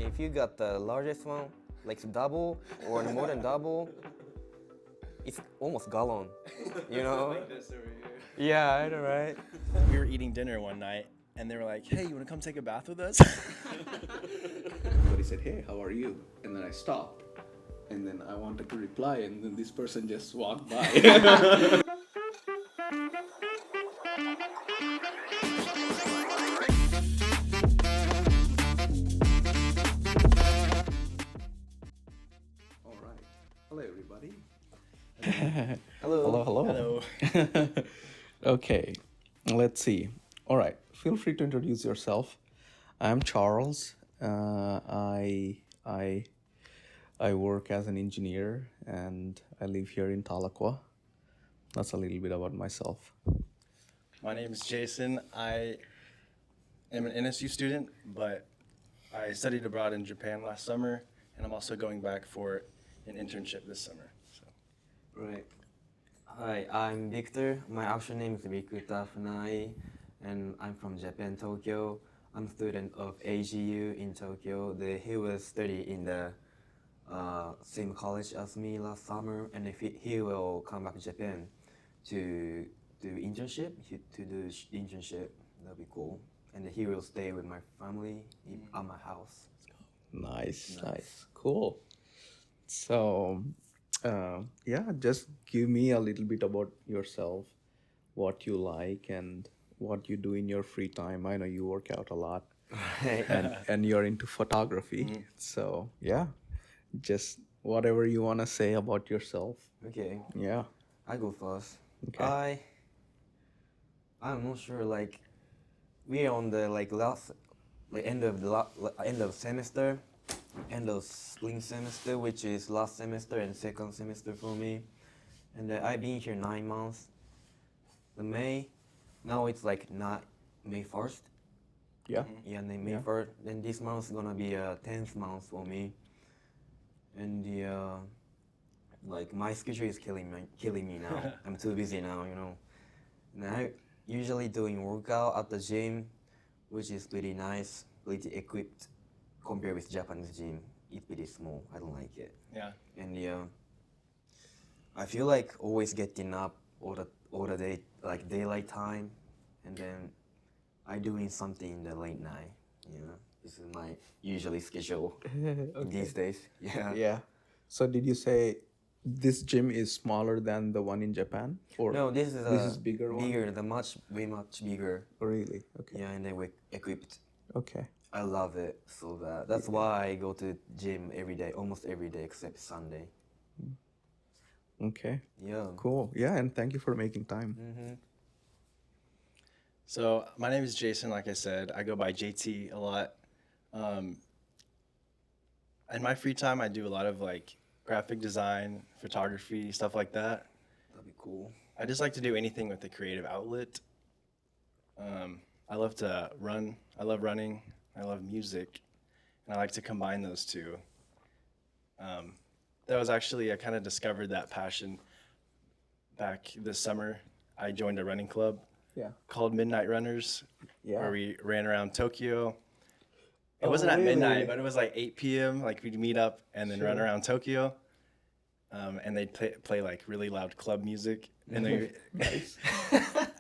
if you got the largest one, like double or more than double, it's almost gallon, you know? Yeah, I know, right? We were eating dinner one night, and they were like, "Hey, you want to come take a bath with us?" But he said, "Hey, how are you?" And then I stopped. And then I wanted to reply, and then this person just walked by. All right. Hello, everybody. Hello. Hello. Okay, let's see. All right, feel free to introduce yourself. I'm Charles. I work as an engineer, and I live here in Tahlequah. That's a little bit about myself. My name is Jason. I am an NSU student, but I studied abroad in Japan last summer, and I'm also going back for an internship this summer. So. Right. Hi, I'm Victor. My actual name is Rikuta Funai, and I'm from Japan, Tokyo. I'm a student of AGU in Tokyo. He was studying in the same college as me last summer, and if he will come back to Japan to do internship, that'll be cool. And he will stay with my family at my house. Nice. Cool. So, yeah, just give me a little bit about yourself, what you like, and what you do in your free time. I know you work out a lot, and you're into photography. So, yeah, just whatever you want to say about yourself. Okay, Yeah. I go first. Okay. I'm not sure. Like we are on the end of end of semester, end of spring semester, which is last semester and second semester for me. And I've been here 9 months. Now it's like not May 1st. Yeah. Yeah, and then May Yeah. 1st. Then this month's gonna be a 10th month for me. And like my schedule is killing me now. I'm too busy now, you know. And I usually doing workout at the gym, which is pretty nice, pretty equipped compared with Japanese gym. It's pretty small. I don't like it. Yeah. And I feel like always getting up all the day, like daylight time, and then I doing something in the late night. You know, this is my usually schedule these days. Yeah. Yeah. So, did you say this gym is smaller than the one in Japan, or No, this is bigger one? bigger, way much bigger. Really? Okay. Yeah, and then we equipped. Okay. I love it so bad. That's why I go to gym every day, almost every day except Sunday. Okay. Yeah. Cool. Yeah, and thank you for making time. So my name is Jason. Like I said, I go by JT a lot. In my free time, I do a lot of like graphic design, photography, stuff like that. That'd be cool. I just like to do anything with a creative outlet. I love to run. I love running. I love music, and I like to combine those two. That was actually I kind of discovered that passion back this summer. I joined a running club Yeah. called Midnight Runners, Yeah. where we ran around Tokyo. It Oh, wasn't at really? midnight, but it was like 8 p.m. Like we'd meet up and then run Sure. around Tokyo. And they'd play like really loud club music, and they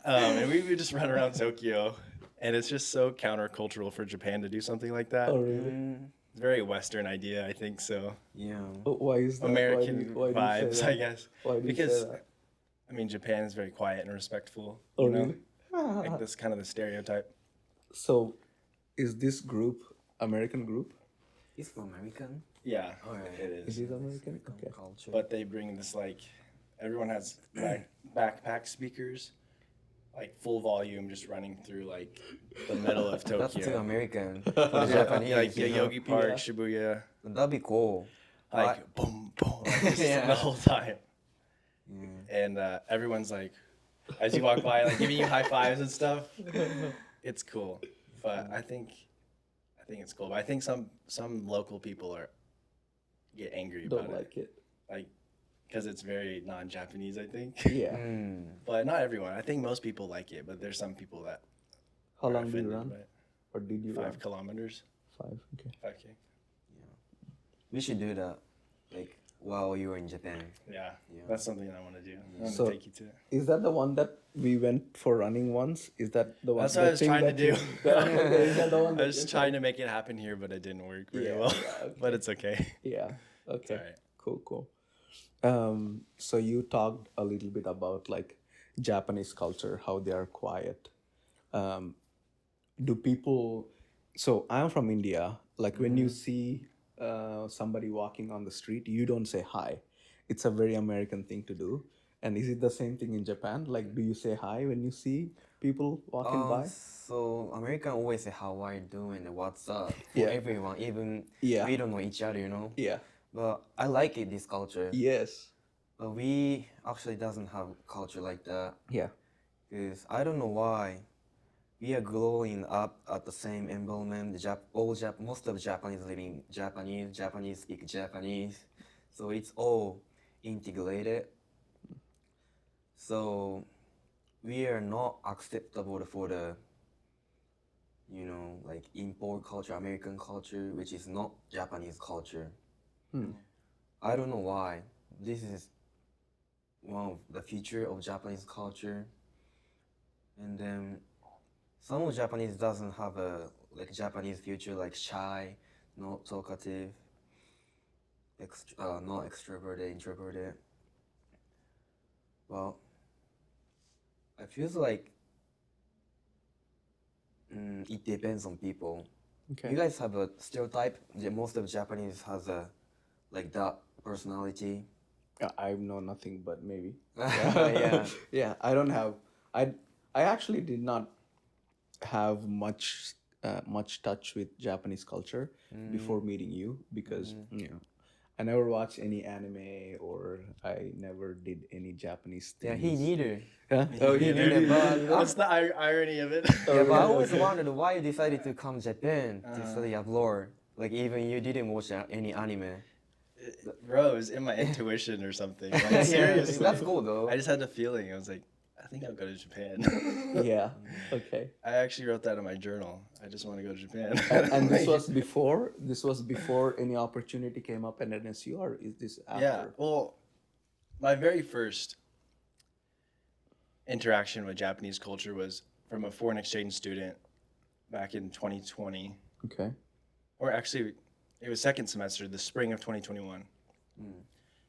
and we would just run around Tokyo, and it's just so countercultural for Japan to do something like that. Oh, really? It's a very Western idea, I think so. Yeah. Why is that? American why do you say vibes, that? I guess. Why do you Because say that? I mean, Japan is very quiet and respectful. Oh, you know? really? Like this kind of the stereotype. So, is this group American group? It's from American Yeah, Alright. it Is is. it American? Okay. culture. But they bring this like, everyone has backpack speakers, like full volume, just running through like the middle of Tokyo. That's too American for the Japanese. Yeah, like you know? Yogi Park, Yeah. Shibuya, That'd be cool. like boom, boom, like this Yeah. the whole time. Yeah. And everyone's like, as you walk by, like giving you high fives and stuff. It's cool, but I think it's cool. But I think some local people get angry about Don't it, like it. like because it's very non-Japanese. I think, Yeah. but not everyone. I think most people like it, but there's some people that How are long do you offended run? by it. Or did you 5 run? kilometers, 5. Okay. 5K. we should do that, like while you were in Japan. Yeah, Yeah. that's something I want to do. I want So- to take you to. Is that the one that we went for running once? Is that the one? That's what the I was thing trying to that do. you- Okay, is that the one I that was you're trying to make it happen here, but it didn't work very Yeah, well. yeah, But it's okay. Yeah. It's Okay. all right. Cool. So you talked a little bit about like Japanese culture, how they are quiet. Do people? So I'm from India. Like when you see somebody walking on the street, you don't say hi. It's a very American thing to do. And is it the same thing in Japan? Like, do you say hi when you see people walking by? So American always say how are you doing and what's up for Yeah. everyone, even Yeah. we don't know each other, you know. Yeah. But I like it, this culture. Yes. But we actually doesn't have culture like that. Yeah. Because I don't know why we are growing up at the same environment. Most of Japanese living Japanese speak Japanese, so it's all integrated. So we are not acceptable for the, like import culture, American culture, which is not Japanese culture. I don't know why. This is one of the future of Japanese culture, and then some of Japanese doesn't have a like Japanese future, like shy, not talkative, not extroverted, introverted. Well, I feels like it depends on people. Okay. You guys have a stereotype that most of Japanese has a like that personality. I know nothing, but maybe. Yeah. Yeah, I don't have. I actually did not have much touch with Japanese culture before meeting you because I never watched any anime or I never did any Japanese Yeah, things. he neither. Huh? He neither, but What's the irony of it? yeah, but I really? always Okay. wondered why you decided to come Japan to study abroad. Like even you didn't watch any anime. Bro, it was in my intuition or something. Like, Yeah, seriously. that's cool though. I just had the feeling. I was like, I think I'll go to Japan. Yeah. Okay. I actually wrote that in my journal. I just want to go to Japan. And this was before. This was before any opportunity came up at NSU, or is this after? Yeah. Well, my very first interaction with Japanese culture was from a foreign exchange student back in 2020. Okay. Or actually, it was second semester, the spring of 2021.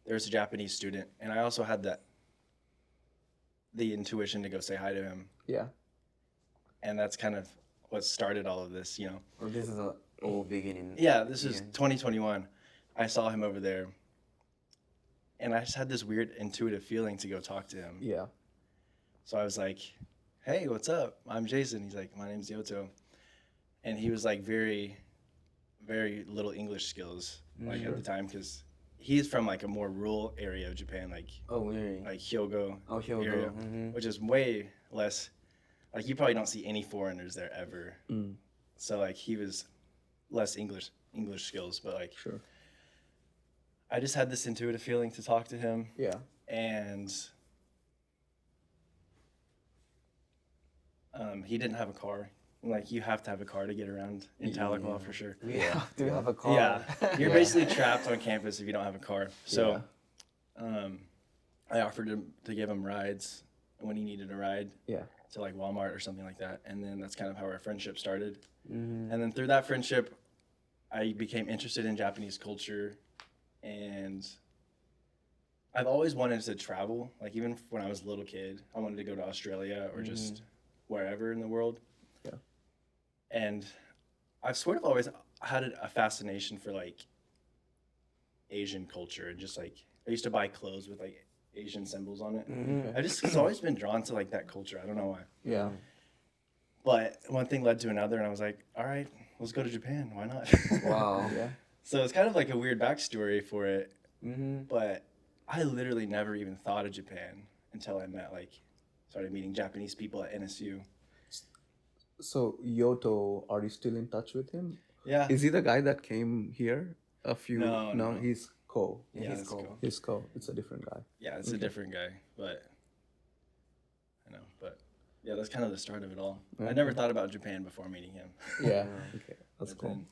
There was a Japanese student, and I also had the intuition to go say hi to him, Yeah. and that's kind of what started all of this, you know. Or this is a old beginning. Yeah, this is 2021. I saw him over there, and I just had this weird intuitive feeling to go talk to him. Yeah. So I was like, "Hey, what's up? I'm Jason." He's like, "My name's Yoto," and he was like very, very little English skills like at the time because he's from like a more rural area of Japan, like Oh, really? Hyogo Oh, Hyogo. area, which is way less. Like you probably don't see any foreigners there ever. So like he was less English skills, but like Sure. I just had this intuitive feeling to talk to him, Yeah. and he didn't have a car. Like you have to have a car to get around in Tahlequah for sure. We have to have a car. Yeah, you're basically trapped on campus if you don't have a car. So, I offered to give him rides when he needed a ride Yeah. to like Walmart or something like that, and then that's kind of how our friendship started. And then through that friendship, I became interested in Japanese culture, and I've always wanted to travel. Like even when I was a little kid, I wanted to go to Australia or just wherever in the world. Yeah. And I've sort of always had a fascination for like Asian culture and just like I used to buy clothes with like Asian symbols on it. I just it's always been drawn to like that culture. I don't know why. Yeah. But one thing led to another, and I was like, all right, let's go to Japan. Why not? Wow. Yeah. So it's kind of like a weird backstory for it. Mm-hmm. But I literally never even thought of Japan until I started meeting Japanese people at NSU. So Yoto, are you still in touch with him? Yeah. Is he the guy that came here a few? No. He's Ko. Yeah, he's that's cool. cool. He's Ko. It's a different guy. Yeah, it's a different guy, but I know. But yeah, that's kind of the start of it all. I never thought about Japan before meeting him. Yeah. Okay. That's But cool. then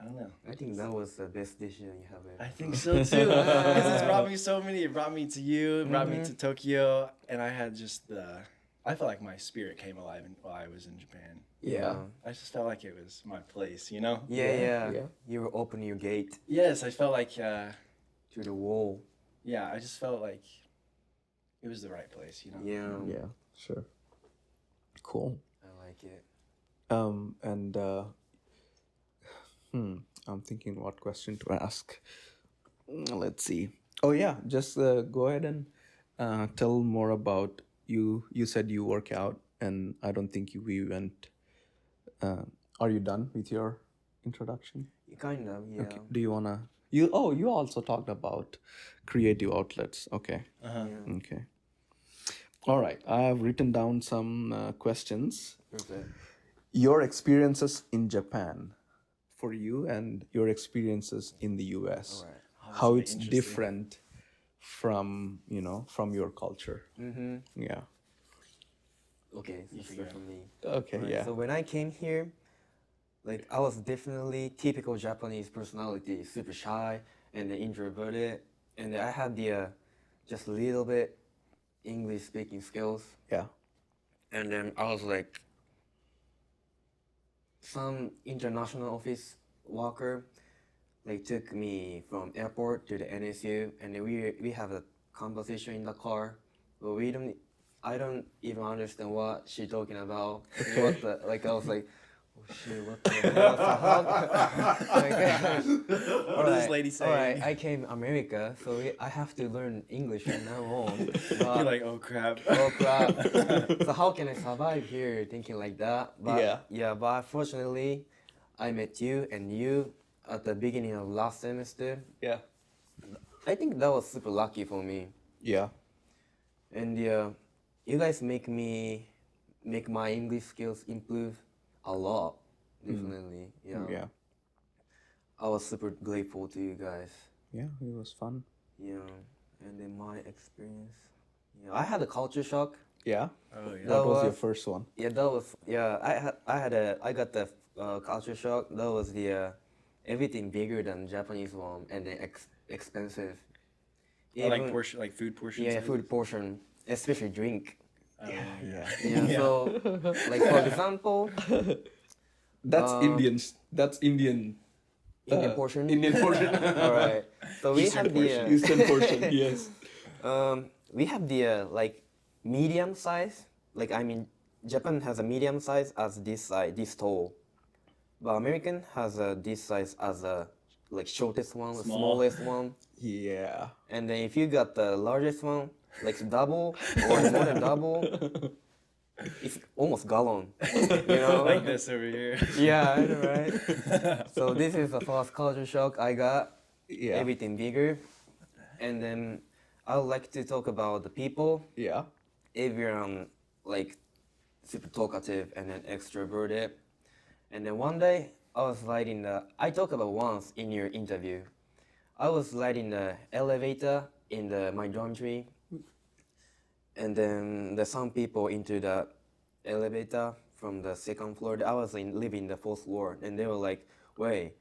I don't know. I think that was the best decision you have I ever. think so too. Because it's brought me so many. It brought me to you. It brought me to Tokyo, and I had just the. I felt like my spirit came alive while I was in Japan. Yeah. I just felt like it was my place, you know? Yeah, Yeah, yeah. yeah. You were opening your gate Yes, I felt like, to the wall. yeah, I just felt like it was the right place, you know? Yeah, Yeah, sure. Cool. I like it. And I'm thinking what question to ask. Let's see. Oh yeah, just go ahead and tell more about you. You said you work out, and I don't think we went. Are you done with your introduction? Kind of, yeah. Okay. Do you wanna? You also talked about creative outlets. Okay. Yeah. Okay. All right. I've written down some questions. Perfect. Your experiences in Japan for you and your experiences in the US. All right. How be it's interesting. different from, from your culture. Mm-hmm. Yeah. Okay, so figure start from me. Okay, Alright, yeah. So when I came here, like I was definitely typical Japanese personality, super shy and introverted, and I had the just a little bit English speaking skills, Yeah. and then I was like some international office worker, like took me from airport to the NSU, and then we have a conversation in the car, but I don't even understand what she talking about. What the like I was like, oh shit, what the hell? So how, What did this lady say? All right, I came America, so I have to learn English from now on. You're like, oh crap. Oh crap! So how can I survive here thinking like that? But Yeah. but fortunately, I met you and you at the beginning of last semester. Yeah. I think that was super lucky for me. Yeah. And you guys make my English skills improve a lot. Definitely. Yeah. Yeah. I was super grateful to you guys. Yeah. It was fun. Yeah. And then my experience. Yeah, I had a culture shock. Yeah. Oh, yeah. What was your was- first one? Yeah, I got the culture shock. That was the everything bigger than Japanese one and then expensive. Oh, like Even- portion, like food portions. Yeah, food portion, especially drink. Oh, Yeah. Yeah. Yeah. So, like for example, That's Indians. That's Indian. Indian portion. Indian portion. All right. So we Eastern have the Eastern portion. Yes. we have the like medium size. Like I mean, Japan has a medium size as this size, this tall, but American has this size as a like shortest one, the Small. smallest one. Yeah. And then if you got the largest one, like double or more than double, it's almost gallon. You know? Like this over here. Yeah, I know, right? So this is the first culture shock I got. Yeah. Everything bigger. And then I would like to talk about the people. Yeah. Everyone like super talkative and then extroverted. And then one day I talked about once in your interview. I was riding the elevator in my dormitory, and then there's some people into the elevator from the second floor. I was living the fourth floor, and they were like, "Wait,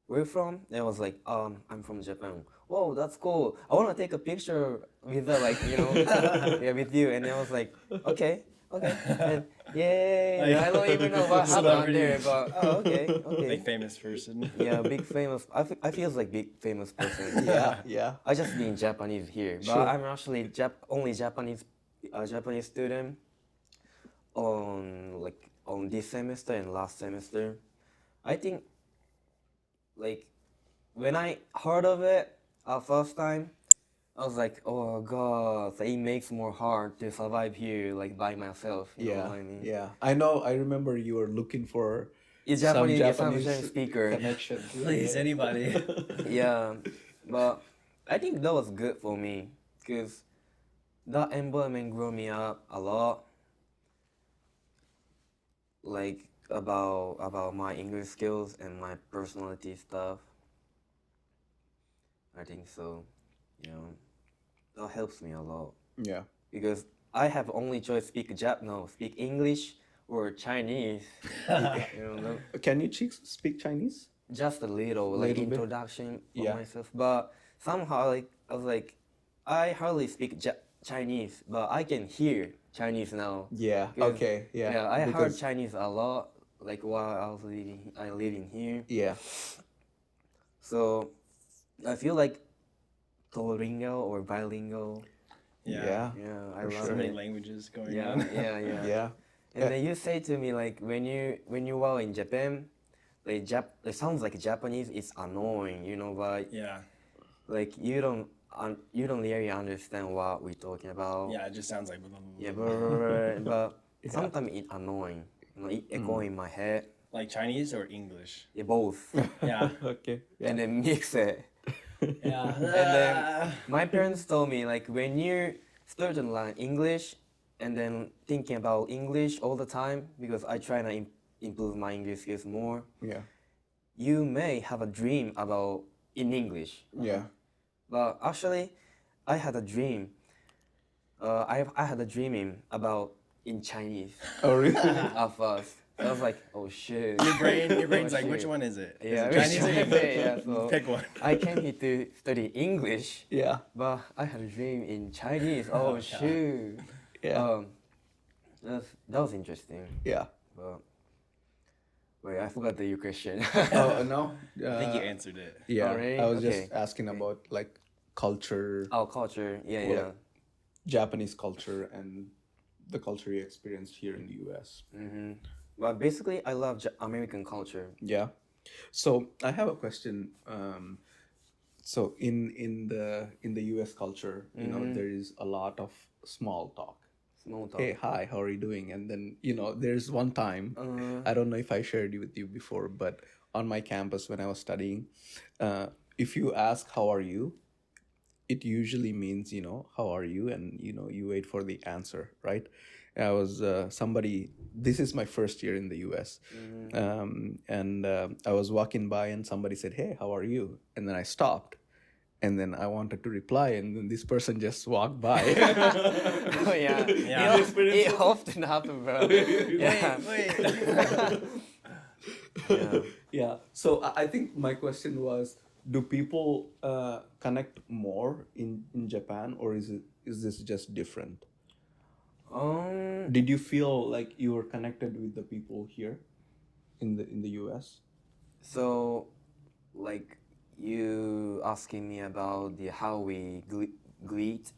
where you from?" And I was like, I'm from Japan." "Whoa, that's cool. I want to take a picture with yeah, with you." And I was like, "Okay." And yay! I don't even know what happened Celebrity. there, but okay. Big famous person. Yeah, big famous. I feel like big famous person. Yeah. Yeah. I just being Japanese here, but Sure. I'm actually only Japanese student on this semester and last semester. I think like when I heard of it first time, I was like, oh god, so it makes more hard to survive here like by myself. You know Yeah. what I mean? Yeah. I know. I remember you were looking for It's some Japanese Japanese speaker. connection. Please, anybody. Yeah, but I think that was good for me because that environment grew me up a lot. Like about my English skills and my personality stuff. I think so. You know, that helps me a lot Yeah. because I have only choice speak English or Chinese. You know, Can you speak Chinese? just a little like Little bit? introduction of Yeah. myself, but somehow like I was like, I hardly speak Chinese, but I can hear Chinese now. Yeah. 'Cause, Okay. Yeah. yeah, I heard Because Chinese a lot, like while I living here. yeah. So I feel like Duolingo or bilingual. Yeah. Yeah, I For love So many it. languages going Yeah, on. yeah. Yeah. And then you say to me like when you were in Japan, like it sounds like Japanese is annoying, you know, but Yeah. like you don't really understand what we're talking about. Yeah, it just sounds like blah, blah, blah, Yeah, blah, blah. but Yeah. sometimes it's annoying. You know, it echo in my head. Like Chinese or English. Yeah, both. Yeah. Okay. And then mix it. Yeah. And then my parents told me like when you start to learn English and then thinking about English all the time because I try to improve my English skills more, Yeah. you may have a dream about in English. Yeah. But actually, I had a dream. I had a dreaming about in Chinese Oh really? at first. I was like, oh shit. your brain's Oh, like, which shit. one is it? Is Yeah, it which Chinese or one is English? it? Yeah, so Pick one. I came here to study English, Yeah. but I had a dream in Chinese. Oh shoot. Yeah. That was interesting. Yeah. But wait, I forgot your question. Oh no. I think you answered it. Yeah. Alright, I was okay. just asking about like culture, Our culture, yeah, Well, yeah. Japanese culture, and the culture you experienced here in the U.S. But basically, I love American culture. Yeah. So I have a question. So in the U.S. culture, you know, there is a lot of small talk. Small talk. Hey, hi, how are you doing? And then, you know, there's one time, I don't know if I shared it with you before, but on my campus when I was studying, if you ask, how are you? It usually means, you know, how are you? And, you know, you wait for the answer, right? I was this is my first year in the US. And I was walking by and somebody said, hey, how are you? And then I stopped. And then I wanted to reply, and then this person just walked by. Oh yeah, Yeah. It often happens, bro. Yeah. Wait. Yeah. Yeah. So I think my question was, do people connect more in Japan, or is this just different? Did you feel like you were connected with the people here in the US? So, like, you asking me about the how we greet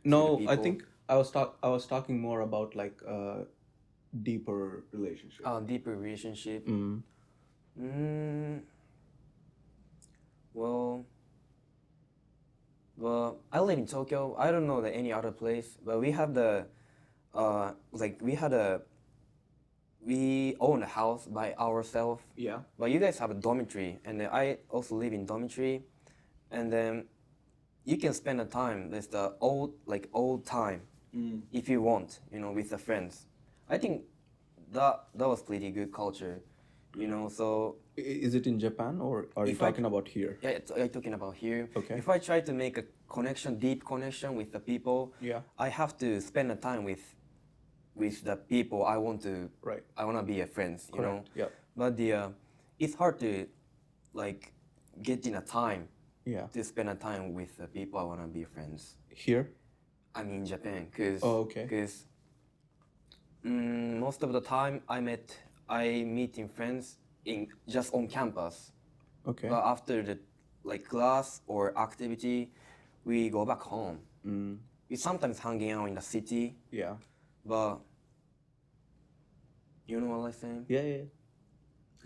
No, I people? think I was talking more about like deeper relationship. deeper relationship. Mm. Well, I live in Tokyo. I don't know that any other place, but we have the, like we own a house by ourselves. Yeah. But you guys have a dormitory, and then I also live in dormitory, and then you can spend the time. There's the old time, if you want, you know, with the friends. I think that was pretty good culture, you know. So Is it in Japan, or are you If I- talking about here? yeah, I'm talking about here. Okay. If I try to make a deep connection with the people, Yeah. I have to spend the time with the people I want to. Right. I want to be a friends, you know. Correct. Yeah. But it's hard to, like, get in a time Yeah. to spend a time with the people I want to be friends. Here? I mean Japan, cause. Oh, okay. Cause most of the time I meeting friends just on campus. Okay. But after the class or activity, we go back home. We sometimes hanging out in the city, Yeah. but you know what I'm saying? Yeah. Yeah.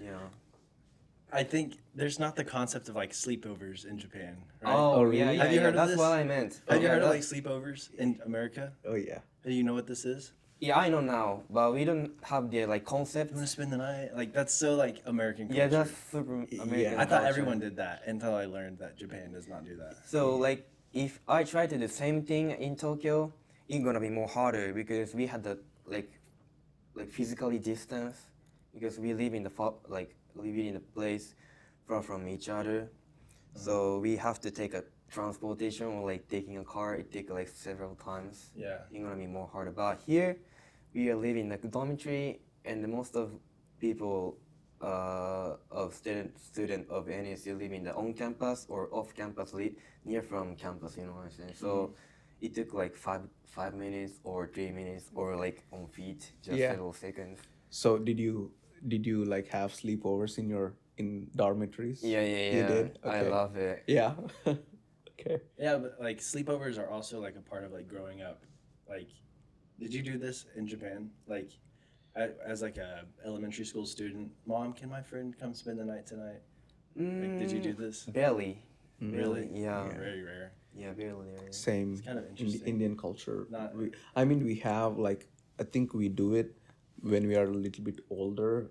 Yeah. I think there's not the concept of like sleepovers in Japan, right? Oh, Oh, yeah, really? yeah, Have you yeah, heard of that's this? what I meant. Have you Yeah, heard of like that- sleepovers in America? Oh yeah. Do you know what this is? Yeah, I know now, but we don't have the concept. You want to spend the night? Like that's so like American culture. Yeah, that's super American. Yeah. I thought culture. everyone did that until I learned that Japan does not do that. So if I try to do the same thing in Tokyo, it's gonna be more harder because we had the physically distance because we live in the living in a place far from each other. So we have to take a transportation or taking a car. It takes several times. Yeah. It's gonna be more harder. But here, we are living in a dormitory, and most of people of student of NSU living the on campus or off campus near from campus, you know what I'm saying? So it took like 5 minutes or 3 minutes or like on feet, just Yeah. little seconds. So did you like have sleepovers in your in dormitories? Yeah, yeah, You yeah. did? I Okay. love it. Yeah. Okay. Yeah, but like sleepovers are also like a part of like growing up. Like, did you do this in Japan? Like, as like a elementary school student, Mom, can my friend come spend the night tonight? Like, did you do this? Barely. Really? Yeah. Very rare. Yeah, barely. Same. It's kind of In the interesting. Indian culture. Not- I mean, we have like, I think we do it when we are a little bit older,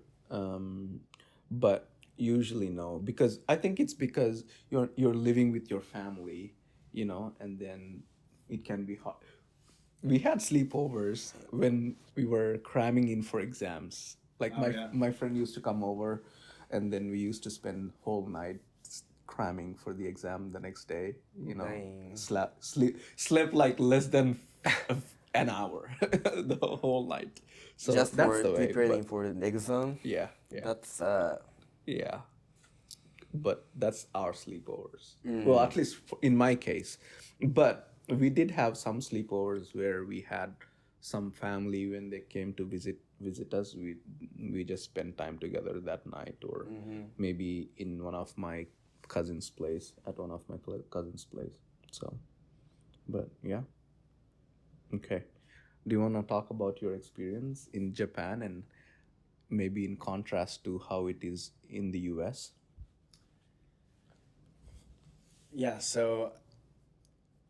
but usually no, because I think it's because you're living with your family, and then it can be hard. We had sleepovers when we were cramming in for exams. Like yeah. my friend used to come over, and then we used to spend whole night cramming for the exam the next day. Dang. Slept like less than an hour the whole night. So Just that's for the way. preparing But for the exam. yeah, That's yeah. But that's our sleepovers. Well, at least in my case. But we did have some sleepovers where we had some family when they came to visit us. We just spent time together that night, or maybe in one of my cousin's place, at one of my cousin's place. So, but yeah. Okay. Do you want to talk about your experience in Japan and maybe in contrast to how it is in the US? Yeah, so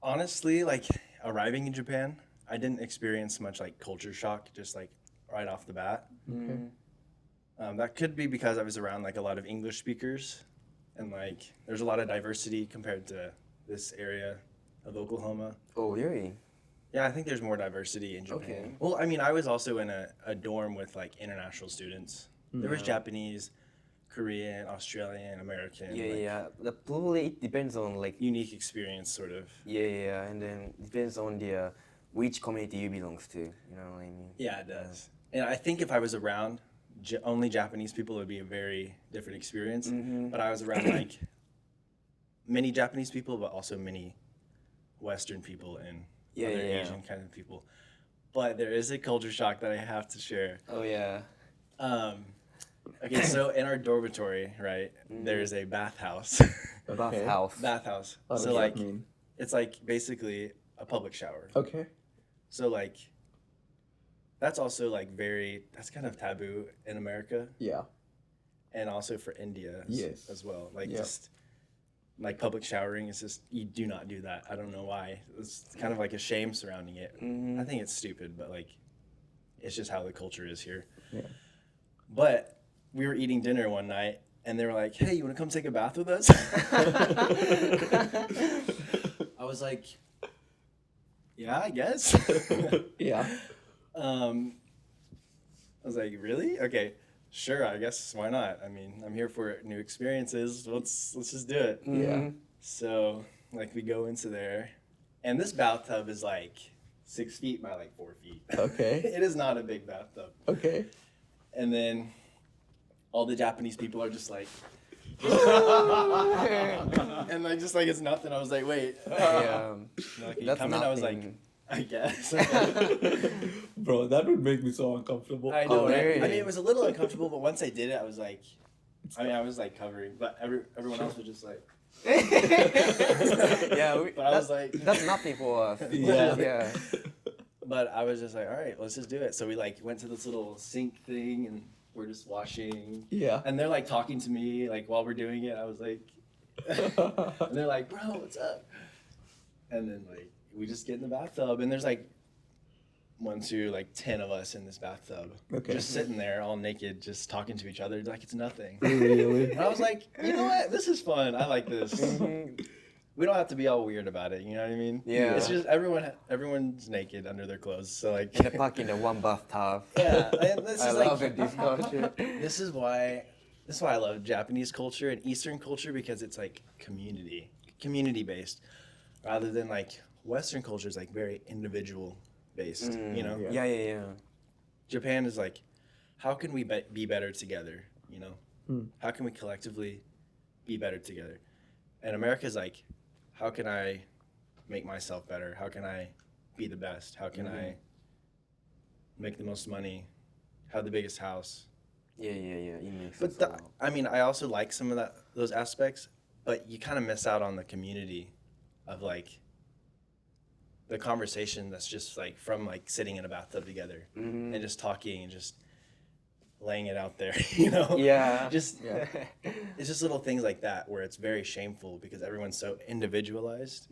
honestly, like arriving in Japan, I didn't experience much like culture shock just like right off the bat. Okay. That could be because I was around like a lot of English speakers, and like there's a lot of diversity compared to this area of Oklahoma. oh really? Yeah, I think there's more diversity in Japan. Okay. Well, I mean, I was also in a dorm with like international students. There was Japanese, Korean, Australian, American. Yeah, like, yeah. Probably it depends on like unique experience, sort of. yeah, and then depends on the which community you belongs to. You know what I mean? Yeah, it does. And I think if I was around only Japanese people, it would be a very different experience. But I was around like many Japanese people, but also many Western people and Yeah, other yeah, yeah. Asian kind of people. But there is a culture shock that I have to share. Oh yeah. Okay, so in our dormitory, right, there is a bathhouse. Bathhouse. Bathhouse. What So does like, that mean? it's like basically a public shower. Okay. So like, that's also like that's kind of taboo in America Yeah. and also for India Yes. as well. Like Yeah. just like public showering is just, you do not do that. I don't know why. It's kind of like a shame surrounding it. I think it's stupid, but like, it's just how the culture is here. Yeah. But we were eating dinner one night and they were like, hey, you want to come take a bath with us? I was like, yeah, I guess. Yeah. I was like, really? Okay, sure, I guess, why not? I mean, I'm here for new experiences. Let's just do it. Yeah. So, like, we go into there, and this bathtub is like 6 feet by like 4 feet. Okay. It is not a big bathtub. Okay. And then all the Japanese people are just like, and like just like it's nothing. I was like, wait. Yeah. Like, you That's come in, I was like, nothing. I guess. Bro, that would make me so uncomfortable. I know. Oh, right? I really? mean, it was a little uncomfortable, but once I did it, I was like, I was like covering, but everyone else was just like. Yeah, But I was like, that's nothing for us. Yeah. Yeah. But I was just like, all right, let's just do it. So we like went to this little sink thing, and we're just washing. Yeah. And they're like talking to me like while we're doing it. I was like, and they're like, bro, what's up? And then like we just get in the bathtub, and there's like 1, 2, like 10 of us in this bathtub, Okay. just sitting there all naked, just talking to each other like it's nothing. Really? And I was like, you know what? This is fun. I like this. We don't have to be all weird about it. You know what I mean? Yeah. It's just everyone's naked under their clothes. So like, In the park in the one bathtub. yeah. And this I is love like, it, this culture. this is why I love Japanese culture and Eastern culture, because it's like community based, rather than like Western culture is like very individual based. You know, Yeah. Yeah. Japan is like, how can we be better together? You know, How can we collectively be better together? And America's like, how can I make myself better? How can I be the best? How can I make the most money? Have the biggest house? Yeah, it makes But sense a lot. I mean, I also like some of those aspects, but you kind of miss out on the community of like the conversation that's just like from like sitting in a bathtub together and just talking and just laying it out there, you know? Yeah. Just it's just little things like that where it's very shameful because everyone's so individualized.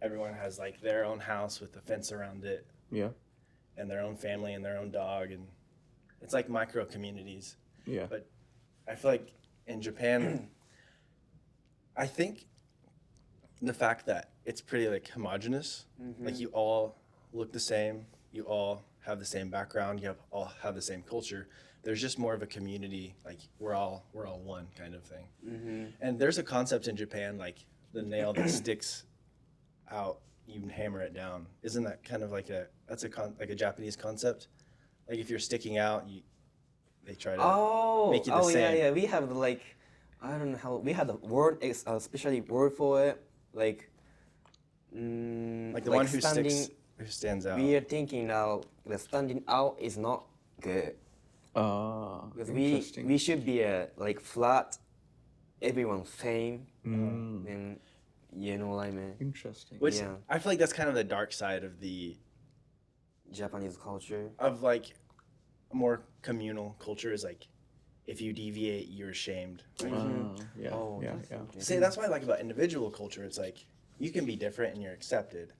Everyone has like their own house with a fence around it Yeah. and their own family and their own dog, and it's like micro communities. Yeah. But I feel like in Japan, I think the fact that it's pretty like homogenous, like you all look the same, you all have the same background, all have the same culture. There's just more of a community, like we're all one kind of thing. And there's a concept in Japan, like the nail that sticks out, you hammer it down. Isn't that kind of like like a Japanese concept? Like if you're sticking out, they try to make you the same. Yeah. We have like, I don't know how we had a word, especially word for it, like. Like the like one who standing, stands out. We are thinking now the standing out is not good because Interesting. we should be like flat, everyone same, and you know what I mean. Interesting. Which Yeah. I feel like that's kind of the dark side of Japanese culture. like a more communal culture is like if you deviate, you're ashamed. Like, Yeah. Oh, yeah. that's Yeah. interesting. see, that's what I like about individual culture. It's like you can be different and you're accepted,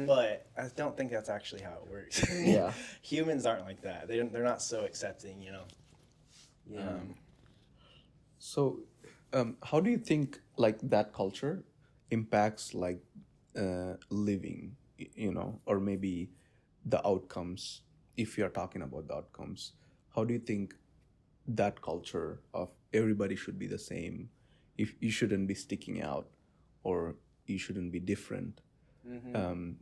but I don't think that's actually how it works. Yeah. Humans aren't like that. They're not so accepting, you know. Yeah. So, how do you think like that culture impacts like living, you know, or maybe the outcomes? If you're talking about the outcomes, how do you think that culture of everybody should be the same, if you shouldn't be sticking out, or you shouldn't be different?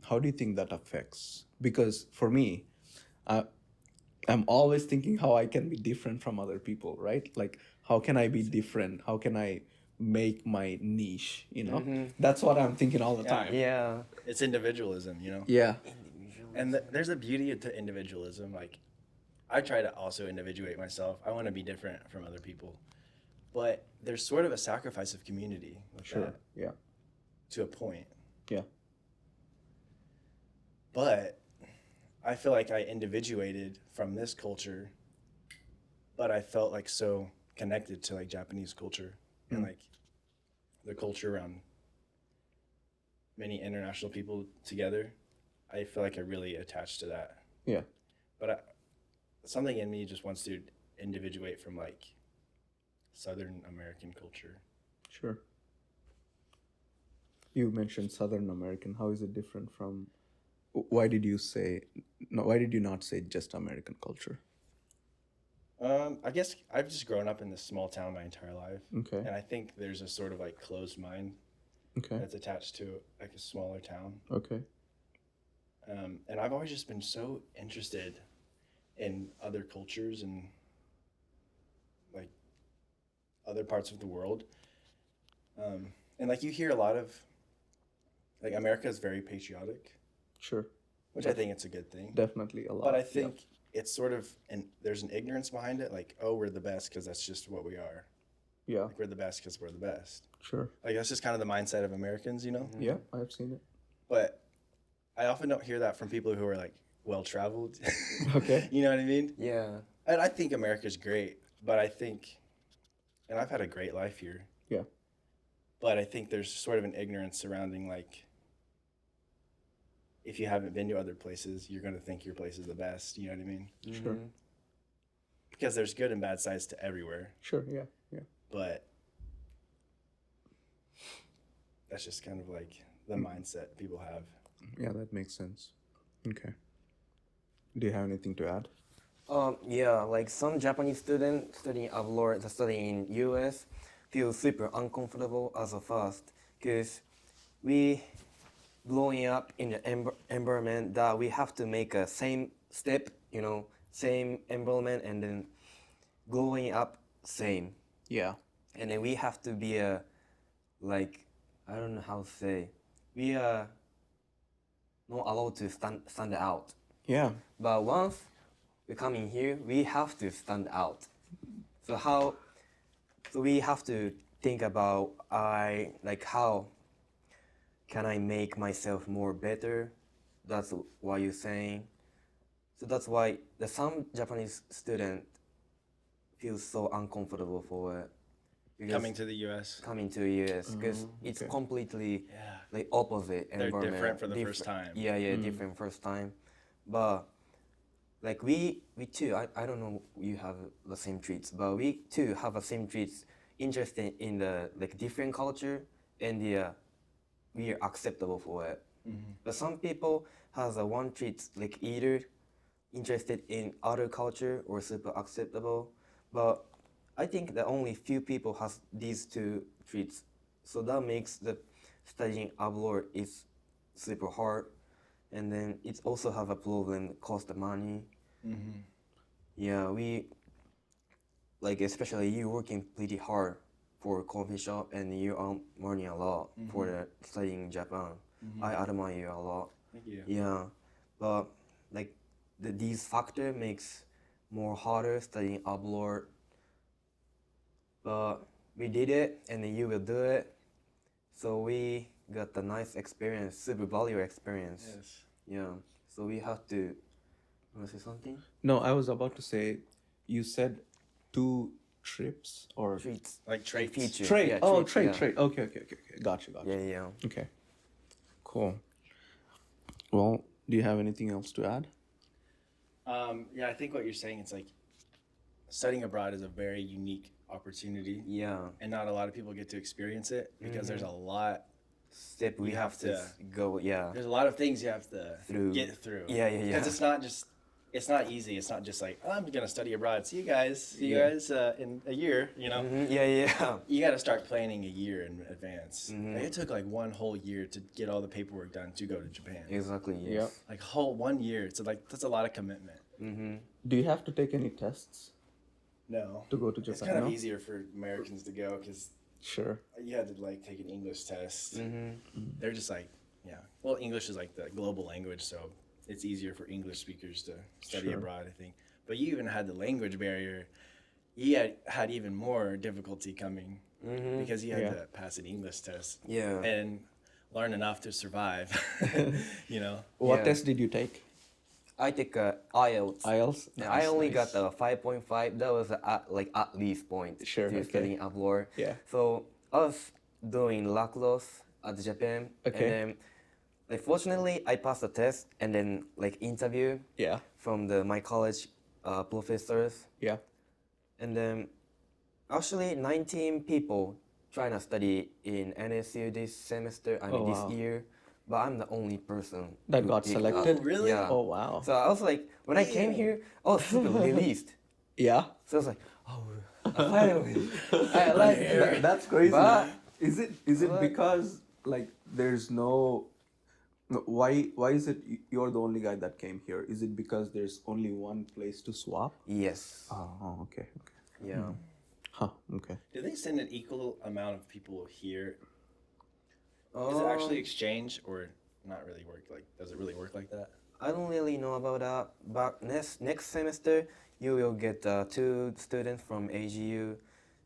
How do you think that affects? Because for me, I'm always thinking how I can be different from other people, right? Like, how can I be different? How can I make my niche, you know? That's what I'm thinking all the time. Yeah. It's individualism, you know. Yeah. And there's a beauty to individualism. Like, I try to also individuate myself. I want to be different from other people, but there's sort of a sacrifice of community with Sure. that Yeah. to a point. Yeah. But I feel like I individuated from this culture, but I felt like so connected to like Japanese culture and like the culture around many international people together. I feel like I really attached to that. Yeah. But something in me just wants to individuate from like Southern American culture. Sure. You mentioned Southern American. How is it different from? Why did you say no? Why did you not say just American culture? I guess I've just grown up in this small town my entire life. Okay. And I think there's a sort of like closed mind Okay. that's attached to like a smaller town. Okay. And I've always just been so interested in other cultures and like other parts of the world. And like you hear a lot of like America is very patriotic, Sure. which I think it's a good thing. Definitely a lot. But I think it's sort of, and there's an ignorance behind it, like, oh, we're the best because that's just what we are. Yeah. Like, we're the best because we're the best. Sure. Like, that's just kind of the mindset of Americans, you know? Yeah, I've seen it. But I often don't hear that from people who are, like, well-traveled. Okay. You know what I mean? Yeah. And I think America's great, but I think, and I've had a great life here. Yeah. But I think there's sort of an ignorance surrounding, like, if you haven't been to other places, you're going to think your place is the best. You know what I mean? Sure. Because there's good and bad sides to everywhere. Sure. Yeah. Yeah. But that's just kind of like the mindset people have. Yeah, that makes sense. Okay. Do you have anything to add? Yeah, like some Japanese students studying abroad, studying in US, feel super uncomfortable as a first, because we growing up in the environment that we have to make a same step, you know, same environment, and then growing up same, Yeah. and then we have to be like, I don't know how to say, we are not allowed to stand out. Yeah. But once we come in here, we have to stand out. So we have to think about how can I make myself more better? That's what you're saying. So that's why some Japanese student feels so uncomfortable for it. Because Coming to the U.S. coming to US because it's okay. completely Yeah. like opposite They're environment. different for the first time. Yeah, yeah, different first time. But like we too, I don't know you have the same traits, but we too have the same traits, interested in the like different culture, and we are acceptable for it. But some people has a one trait like either interested in other culture or super acceptable. But I think that only few people has these two traits. So that makes the studying abroad is super hard. And then it also have a problem cost money. Yeah, we like especially you working pretty hard for coffee shop and you earn money a lot for the studying in Japan. I admire you a lot. Thank you. Yeah, but like these factor makes more harder studying abroad. But we did it, and then you will do it. So we got a nice experience, super valuable experience. Yes. Yeah. So we have to. Wanna say something? No, I was about to say, you said 2 trips or Treats. Like traits. Feature. trade. Yeah, Oh, treats, trade, yeah. trade. Okay. Gotcha. Yeah, yeah. Okay. Cool. Well, do you have anything else to add? Yeah, I think what you're saying, it's like studying abroad is a very unique opportunity, Yeah. and not a lot of people get to experience it because there's a lot. Step we You have have to to- go. Yeah. There's a lot of things you have to Through. get through. Yeah, yeah, yeah. Because it's not easy. It's not just like, oh, I'm gonna study abroad. See you guys Yeah. In a year. You know. Yeah, yeah. You got to start planning a year in advance. Like, it took like 1 whole year to get all the paperwork done to go to Japan. Exactly. Yes. Like whole 1 year. So like that's a lot of commitment. Do you have to take any tests No. to go to Japan? It's kind of No? easier for Americans to go because Sure. you had to like take an English test. They're just like, yeah. Well, English is like the global language, so it's easier for English speakers to study Sure. abroad, I think. But you even had the language barrier. You had even more difficulty coming because you had Yeah. to pass an English test Yeah. and learn enough to survive. You know. What Yeah. test did you take? I take IELTS. IELTS? And I Nice, only nice. got a 5.5. That was like at least point Sure, to okay. studying abroad. Yeah. So I was doing lacrosse at Japan. Okay. And then, like, fortunately, I passed the test and then like interview Yeah. from my college professors. Yeah. And then actually 19 people trying to study in NSU this semester. I mean Oh, wow. this year. But I'm the only person That who got picked selected? up. Really? Yeah. Oh, wow. So I was like, when I came here, I was super released. Yeah. So I was like, oh, finally, I like it. That's crazy. But- is it but- because like there's why is it you're the only guy that came here? Is it because there's only one place to swap? Yes. Oh, okay. Yeah. Huh. Okay. Do they send an equal amount of people here? Is it actually exchange or not really work? Like, does it really work like that? I don't really know about that. But next semester, you will get 2 students from AGU.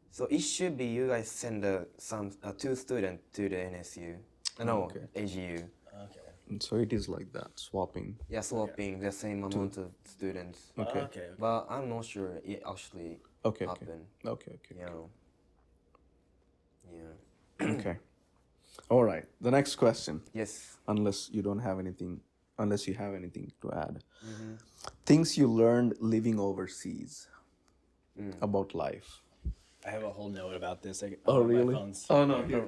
So it should be you guys send 2 students to the NSU. No, Okay. AGU. Okay. So it is like that, swapping. Yeah, swapping the same amount of students. Okay. Okay. But I'm not sure it actually Okay. happened. Okay. Yeah. Yeah. Okay. All right. The next question, Yes. unless you have anything to add. Things you learned living overseas about life. I have a whole note about this. Oh, on my really? phone's- Oh, no. Here.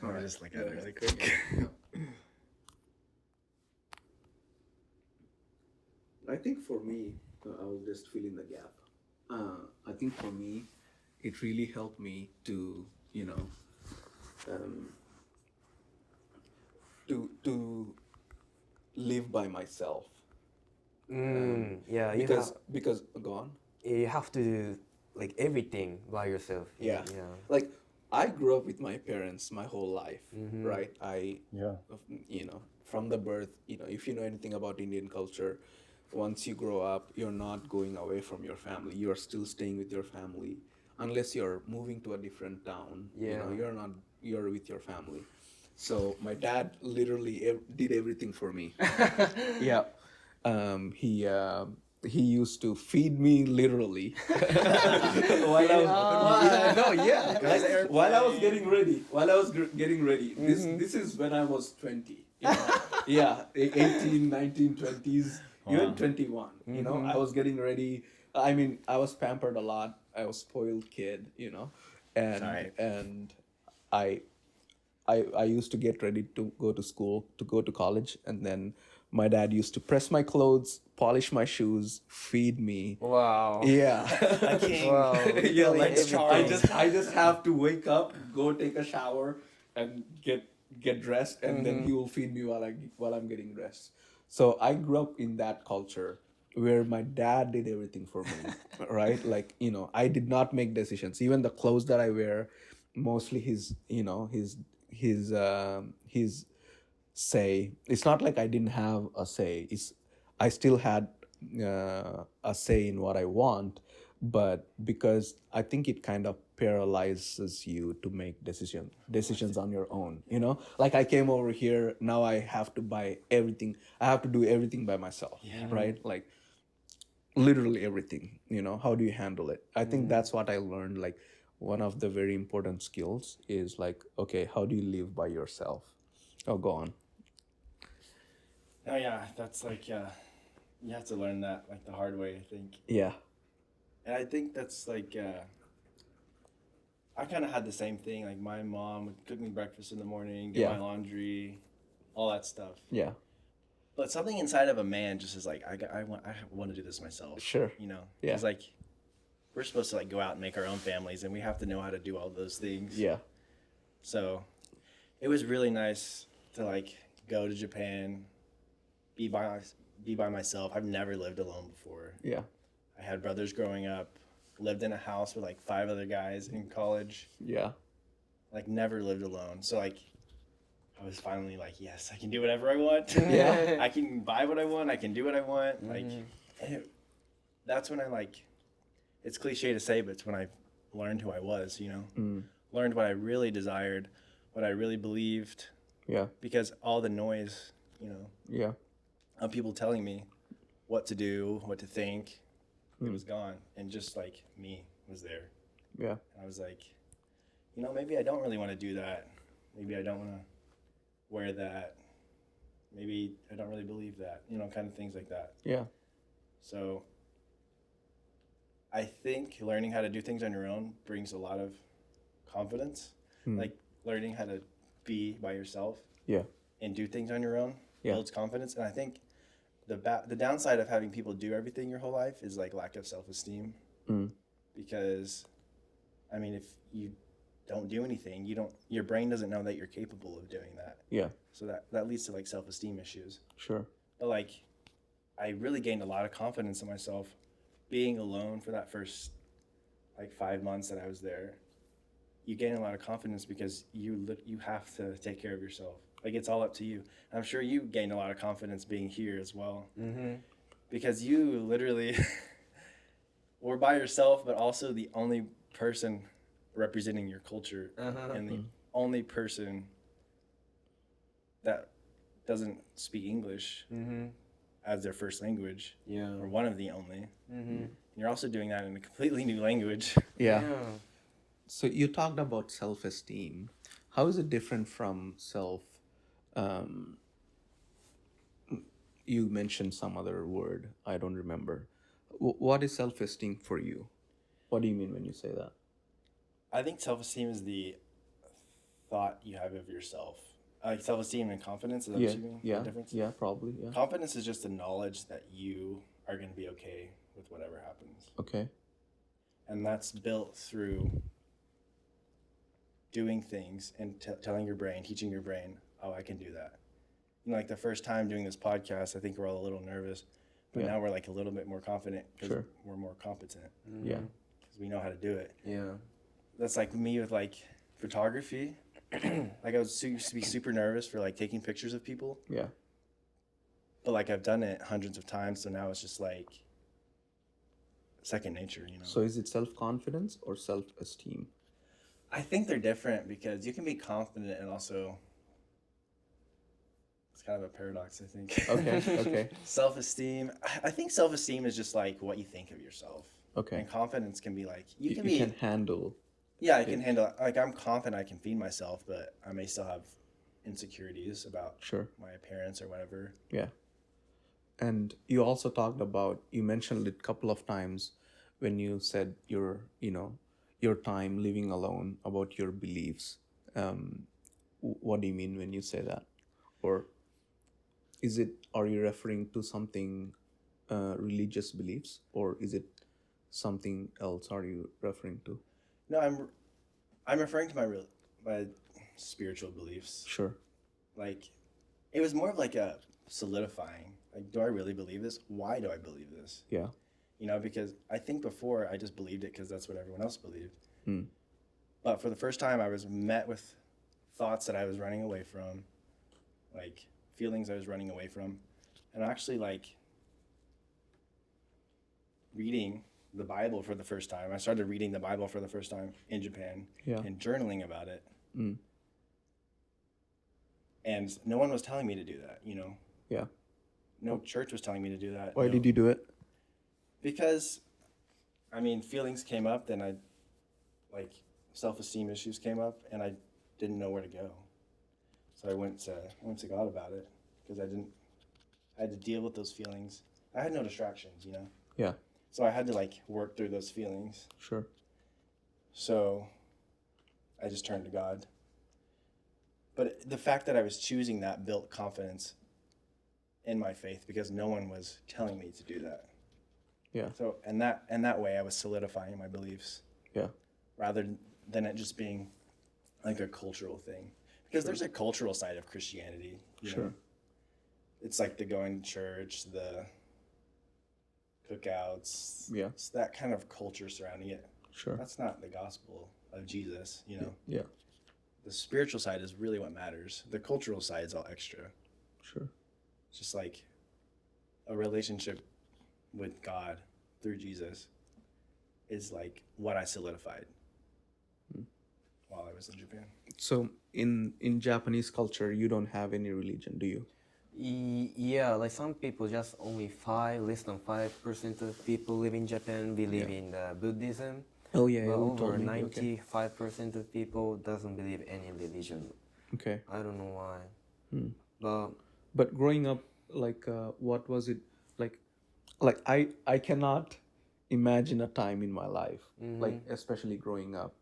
I'll just look at it really quick. I think for me, I'll just fill in the gap. I think for me, it really helped me to, to live by myself. Yeah. Because go on. You have to like everything by yourself. Yeah. Yeah. Like I grew up with my parents my whole life, right? Yeah. From the birth, if you know anything about Indian culture, once you grow up, you're not going away from your family. You're still staying with your family unless you're moving to a different town. Yeah. You're with your family. So my dad literally did everything for me. Yeah. He used to feed me literally while I was while I was getting ready. This is when I was 20. Yeah, 18, 19, 20s, even 21. I was getting ready. I mean, I was pampered a lot. I was spoiled kid. And Sorry. and I I used to get ready to go to school, to go to college, and then my dad used to press my clothes, polish my shoes, feed me. Wow. Yeah. Wow. Yeah, Like like Charles. I just have to wake up, go take a shower, and get dressed, and then he will feed me while I'm getting dressed. So I grew up in that culture where my dad did everything for me, right? Like, I did not make decisions. Even the clothes that I wear, mostly his say. It's not like I didn't have a say. I still had a say in what I want, but because I think it kind of paralyzes you to make decisions on your own. Like I came over here, now I have to buy everything. I have to do everything by myself, right? Like literally everything. How do you handle it? I think that's what I learned. Like one of the very important skills is like, okay, how do you live by yourself? Oh, go on. Oh yeah, that's like you have to learn that like the hard way, I think. Yeah. And I think that's like I kind of had the same thing. Like my mom would cook me breakfast in the morning, do Yeah. my laundry, all that stuff. Yeah. But something inside of a man just is like I want to do this myself. Sure. Yeah. Yeah. Because like we're supposed to like go out and make our own families, and we have to know how to do all those things. Yeah. So it was really nice to like go to Japan, be by myself. I've never lived alone before. Yeah. I had brothers growing up, lived in a house with like 5 other guys in college, Yeah. like never lived alone. So like I was finally like, yes, I can do whatever I want. Yeah. I can buy what I want. I can do what I want. Like, and that's when I like, it's cliche to say, but it's when I learned who I was, learned what I really desired, what I really believed, Yeah. because all the noise, Yeah. of people telling me what to do, what to think, it was gone. And just like me was there. Yeah. And I was like, maybe I don't really want to do that. Maybe I don't want to wear that. Maybe I don't really believe that, kind of things like that. Yeah. So I think learning how to do things on your own brings a lot of confidence. Like learning how to be by yourself Yeah. and do things on your own Yeah. builds confidence. And I think the downside of having people do everything your whole life is like lack of self-esteem. Because I mean, if you don't do anything, your brain doesn't know that you're capable of doing that. Yeah. So that leads to like self-esteem issues. Sure. But like I really gained a lot of confidence in myself being alone for that first like 5 months that I was there. You gain a lot of confidence because you have to take care of yourself. Like it's all up to you. I'm sure you gained a lot of confidence being here as well. Because you literally were by yourself, but also the only person representing your culture and the only person that doesn't speak English as their first language, or one of the only. And you're also doing that in a completely new language. Yeah. So you talked about self-esteem. How is it different from you mentioned some other word. I don't remember. What is self-esteem for you? What do you mean when you say that? I think self-esteem is the thought you have of yourself. Like self-esteem and confidence, is that what you mean? Yeah. The difference? Yeah, probably. Yeah. Confidence is just the knowledge that you are going to be okay with whatever happens. Okay. And that's built through doing things and telling your brain, teaching your brain, oh, I can do that. Like the first time doing this podcast, I think we're all a little nervous, but now we're like a little bit more confident because we're more competent. Yeah. Because because we know how to do it. Yeah. That's like me with like photography. Like I used to be super nervous for like taking pictures of people, Yeah. but like I've done it hundreds of times, so now it's just like second nature, you know. So is it self-confidence or self-esteem? I think they're different because you can be confident and also it's kind of a paradox, I think. Okay. Okay. Self-esteem. I think self-esteem is just like what you think of yourself. Okay. And confidence can be like You can be can handle. yeah, I can handle like I'm confident I can feed myself, but I may still have insecurities about Sure. my appearance or whatever. Yeah. And you also talked about, you mentioned it a couple of times when you said your time living alone, about your beliefs. What do you mean when you say that? Or are you referring to something, religious beliefs, or is it something else are you referring to? No, I'm referring to my spiritual beliefs. Sure. Like it was more of like a solidifying. Like, do I really believe this? Why do I believe this? Yeah. You know, because I think before I just believed it because that's what everyone else believed. Hmm. But for the first time, I was met with thoughts that I was running away from, like feelings I was running away from, and actually like reading the Bible for the first time. I started reading the Bible for the first time in Japan Yeah. and journaling about it. Mm. And no one was telling me to do that, you know? Yeah. No church was telling me to do that. Why did you do it? Because, I mean, feelings came up, then like, self-esteem issues came up, and I didn't know where to go. So I went to God about it, because I had to deal with those feelings. I had no distractions, you know? Yeah. So I had to, like, work through those feelings. Sure. So I just turned to God. But the fact that I was choosing that built confidence in my faith because no one was telling me to do that. Yeah. So and that way I was solidifying my beliefs. Yeah. Rather than it just being like a cultural thing. Because there's a cultural side of Christianity. You know? It's like the going to church, the cookouts. Yeah. It's that kind of culture surrounding it. Sure. That's not the gospel of Jesus, you know. Yeah. The spiritual side is really what matters. The cultural side is all extra. Sure. It's just like a relationship with God through Jesus is like what I solidified while I was in Japan. So in Japanese culture, you don't have any religion, do you? Yeah, like some people, just only less than 5% of people live in Japan believe in Buddhism. Oh yeah, But you over told me. Okay. 95% of people doesn't believe any religion. Okay. I don't know why. Hmm. But But growing up, like, what was it like? Like I cannot imagine a time in my life, like especially growing up,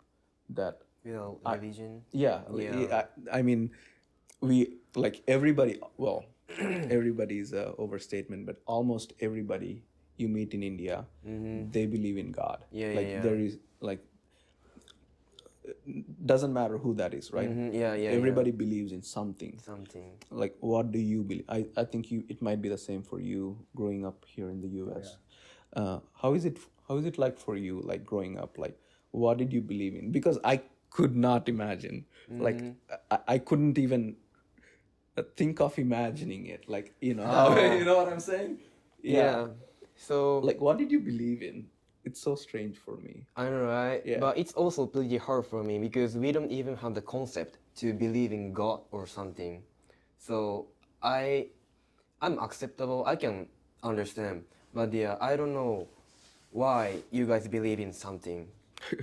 that without I- religion, yeah, Yeah. I mean, we like everybody. Well, everybody is a overstatement, but almost everybody you meet in India, they believe in God. Yeah, like yeah. there is like, doesn't matter who that is, right? Yeah. Everybody believes in something. Something. Like, what do you believe? I think it might be the same for you growing up here in the US. How is it like for you, like growing up? Like, what did you believe in? Because I could not imagine. Like, I couldn't even think of imagining it. Like, you know what I'm saying? Yeah. So Like, what did you believe in? It's so strange for me. I know, right? Yeah. But it's also pretty hard for me because we don't even have the concept to believe in God or something. So I'm acceptable. I can understand, but yeah, I don't know why you guys believe in something.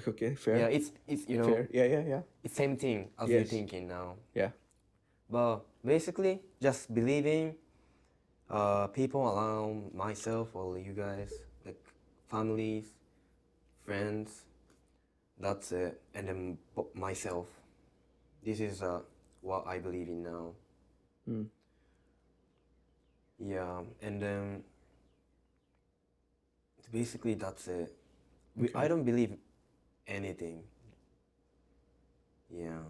Okay, fair. Yeah, it's Fair. Yeah. it's same thing as you're Yes. thinking now. Yeah. But basically, just believing people around myself or you guys, like families, friends, that's it. And then myself. This is what I believe in now. Mm. Yeah, and then basically that's it. Okay. I don't believe anything. Yeah.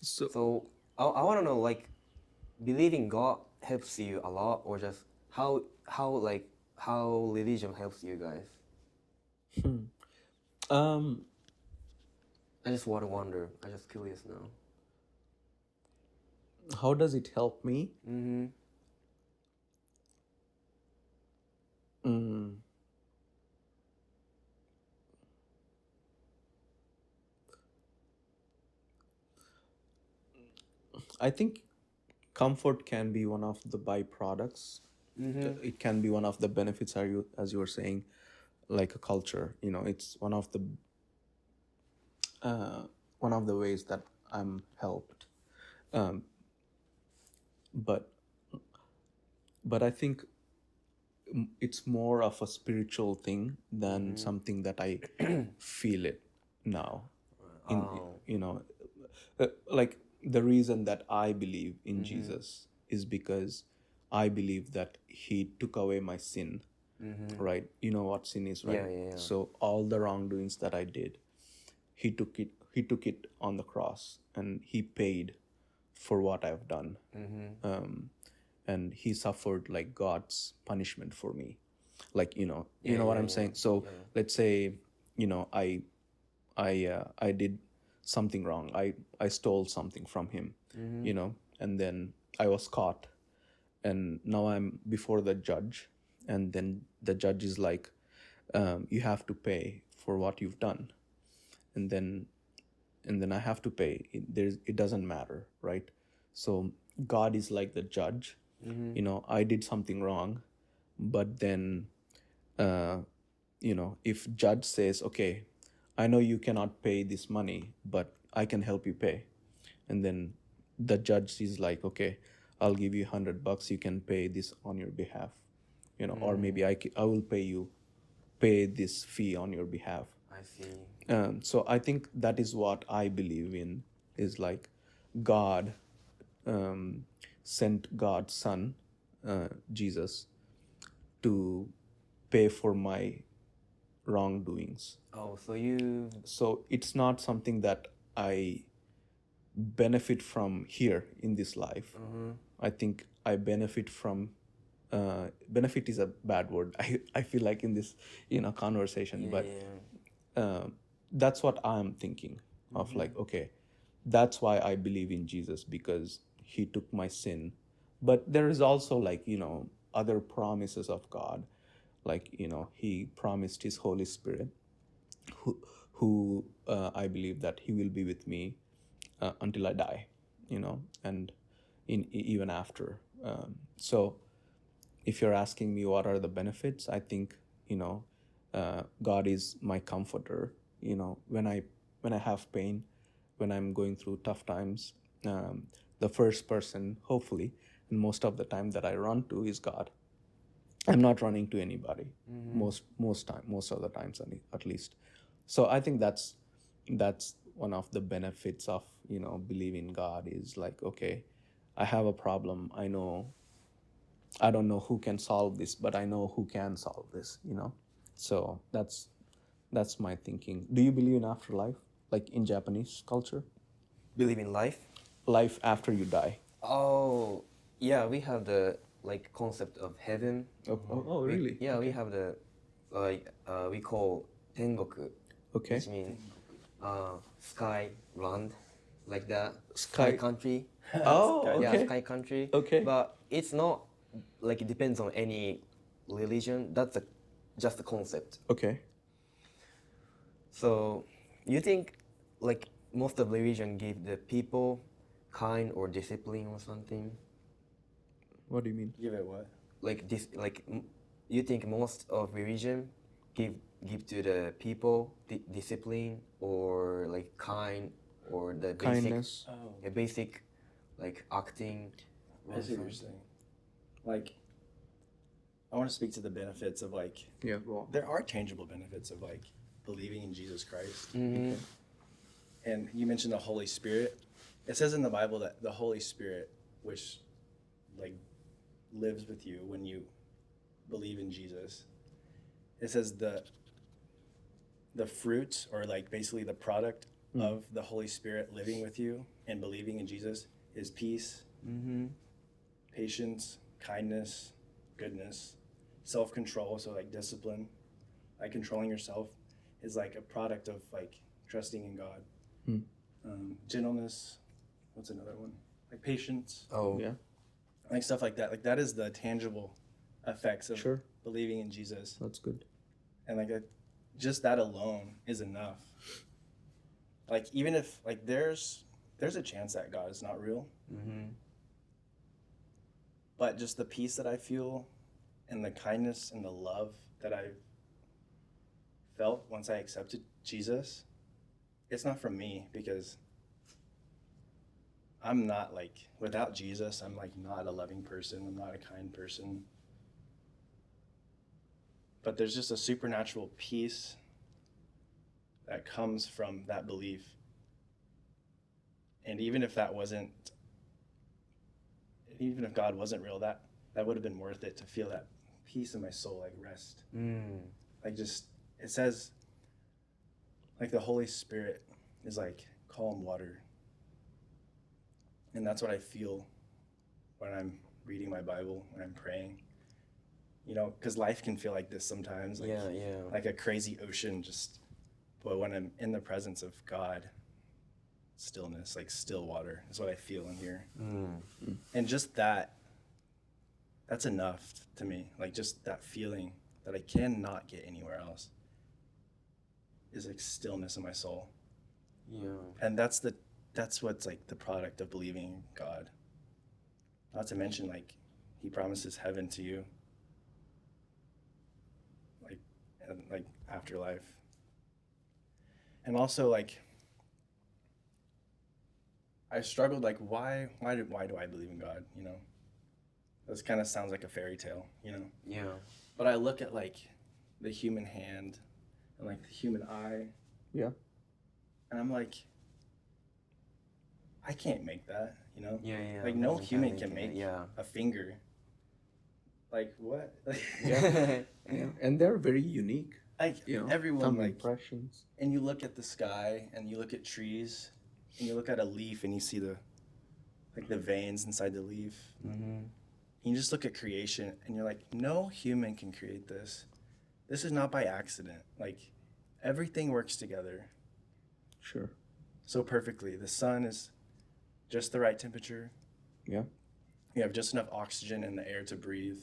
So I want to know, like, believing God helps you a lot, or just how religion helps you guys. Um, I just want to wonder. I'm just curious now. how does it help me? Mm-hmm. Mm, I think comfort can be one of the byproducts. Mm-hmm. It can be one of the benefits, are you, as you were saying, like a culture. You know, it's uh, one of the ways that I'm helped. Um, but I think it's more of a spiritual thing than something that I feel it now. In Oh. you know, like the reason that I believe in Jesus is because I believe that He took away my sin. Right? You know what sin is, right? Yeah, yeah, yeah. So all the wrongdoings that I did, He took it. He took it on the cross, and He paid for what I've done. And He suffered like God's punishment for me. Like you know what I'm saying. So let's say I did something wrong. I stole something from him, and then I was caught, and now I'm before the judge, and then the judge is like, you have to pay for what you've done, and then I have to pay. It doesn't matter, right? So God is like the judge. I did something wrong, but then uh, if judge says, okay, I know you cannot pay this money, but I can help you pay, and then the judge is like, okay, I'll give you $100, you can pay this on your behalf, or maybe I will pay this fee on your behalf. I see. So I think that is what I believe in, is like God sent God's son, Jesus, to pay for my wrongdoings. Oh, so you. So it's not something that I benefit from here in this life. I think I benefit from benefit is a bad word. I feel like in this conversation, but that's what I'm thinking of. Like, okay, that's why I believe in Jesus, because He took my sin. But there is also like other promises of God, like He promised His Holy Spirit, who I believe that He will be with me until I die, and even after. So if you're asking me what are the benefits, I think God is my comforter. When I have pain, when I'm going through tough times, the first person, hopefully, and most of the time that I run to is God. I'm not running to anybody most of the times, at least. So I think that's one of the benefits of believing God, is like, okay, I have a problem. I don't know who can solve this, but I know who can solve this. So that's my thinking. Do you believe in afterlife, like in Japanese culture? Believe in life? Life after you die. Oh, yeah, we have the like concept of heaven. Oh, really? Yeah, we have the we call tengoku, Okay. which means sky land, like that. Sky- Sky country. Oh, Yeah, okay. sky country. Okay. But it's not like it depends on any religion. That's just a concept. Okay. So you think like most of religion give the people kind or discipline or something? What do you mean? Give it what? Like this, like you think most of religion give to the people discipline or like kind or the basic Kindness. Oh, a basic like acting or I see what you're something? saying. Like, I want to speak to the benefits of like, Yeah, go on. there are tangible benefits of like believing in Jesus Christ. Mm-hmm. And you mentioned the Holy Spirit. It says in the Bible that the Holy Spirit, which like lives with you when you believe in Jesus, it says the fruit, or like basically the product of the Holy Spirit living with you and believing in Jesus, is peace, patience, kindness, goodness, self-control, so like discipline, like controlling yourself, is like a product of like trusting in God. Hmm. Gentleness, what's another one? Like patience, Oh, Yeah. like stuff like that. Like that is the tangible effects of Sure. believing in Jesus. That's good. And like just that alone is enough. Like even if like there's a chance that God is not real, mm-hmm. but just the peace that I feel and the kindness and the love that I felt once I accepted Jesus, it's not from me, because I'm not like, without Jesus, I'm like not a loving person. I'm not a kind person. But there's just a supernatural peace that comes from that belief. And even if God wasn't real, that would have been worth it, to feel that peace in my soul, like rest. Like just, it says, like the Holy Spirit is like calm water. And that's what I feel when I'm reading my Bible, when I'm praying. You know, because life can feel like this sometimes. Like, Yeah. like a crazy ocean, just, but when I'm in the presence of God, stillness, like still water is what I feel in here. And just that's enough to me. Like just that feeling that I cannot get anywhere else is like stillness in my soul. Yeah. And that's what's like the product of believing in God. Not to mention, like, he promises heaven to you, like, and like afterlife. And also, like, I struggled, like, why do I believe in God? You know, this kind of sounds like a fairy tale, you know. Yeah. But I look at like the human hand and like the human eye. Yeah. And I'm like, I can't make that, you know? Yeah. Like no human can make a finger. Like what? Yeah. And they're very unique. Like You know, everyone, some like, impressions. and you look at the sky and you look at trees and you look at a leaf and you see the veins inside the leaf. Mm-hmm. You just look at creation and you're like, no human can create this. This is not by accident. Like everything works together Sure. so perfectly. The sun is just the right temperature. Yeah. You have just enough oxygen in the air to breathe.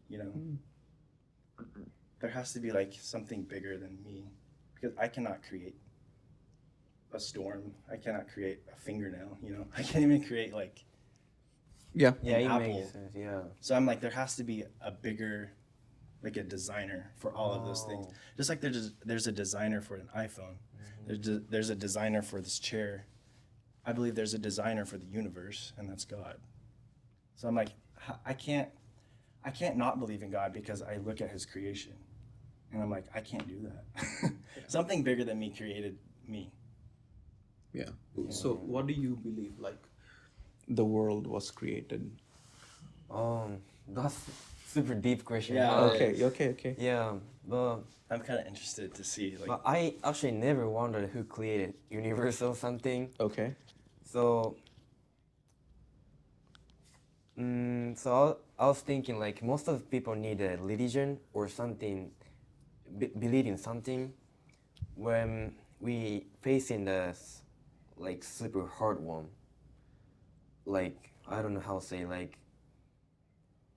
You know, there has to be like something bigger than me, because I cannot create a storm. I cannot create a fingernail. You know, I can't even create like Yeah. Yeah, an it apple. makes sense. Yeah. So I'm like, there has to be a bigger, like a designer for all of those things. Just like there's a designer for an iPhone. There's a designer for this chair. I believe there's a designer for the universe, and that's God. So I'm like, I can't not believe in God, because I look at his creation and I'm like, I can't do that. Something bigger than me created me. Yeah. So what do you believe, like, the world was created? That's super deep question. Yeah. But, Okay. yeah, but I'm kind of interested to see, like, I actually never wondered who created universe or something. Okay. So, so I was thinking, like, most of the people need a religion or something, believe in something, when we facing this like super hard one. Like, I don't know how to say, like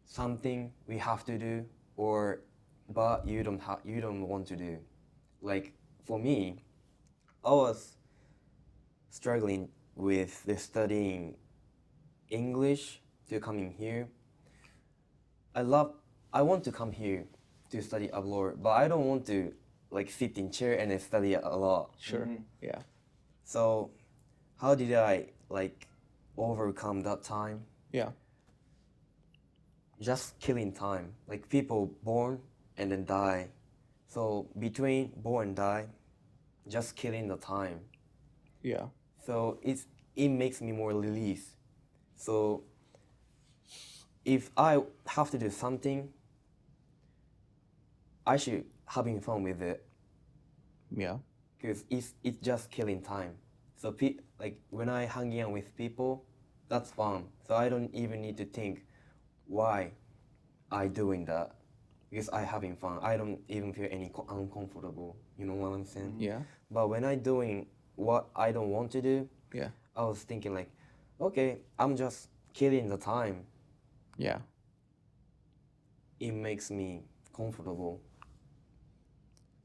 something we have to do, or but you don't want to do. Like for me, I was struggling with the studying English to coming here. I want to come here to study abroad, but I don't want to like sit in chair and then study a lot. Sure. Yeah. So how did I like overcome that time? Yeah. Just killing time. Like people born and then die. So between born and die, just killing the time. Yeah. So it makes me more released. So if I have to do something, I should having fun with it, Yeah. because it's just killing time. So like when I hang out with people, that's fun. So I don't even need to think why I doing that. because I having fun. I don't even feel any uncomfortable. You know what I'm saying? Yeah. But when I doing what I don't want to do, Yeah. I was thinking like, okay, I'm just killing the time. Yeah. It makes me comfortable.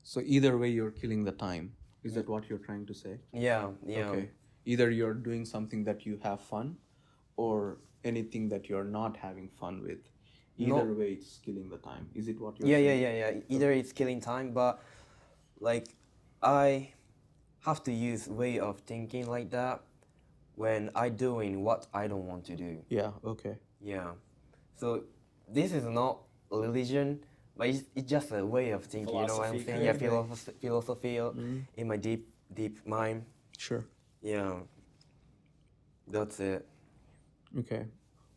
So either way, you're killing the time. Is that what you're trying to say? Yeah, yeah. Okay. Either you're doing something that you have fun, or anything that you're not having fun with. Either No. way, it's killing the time. Is it what you're Yeah, saying? yeah. Either it's killing time, but like I have to use way of thinking like that when I doing what I don't want to do. Yeah. Okay. Yeah. So this is not religion, but it's just a way of thinking. You know what I'm Philosophy saying? kind Yeah, of thing. philosophy in my deep mind. Sure. Yeah, that's it. Okay.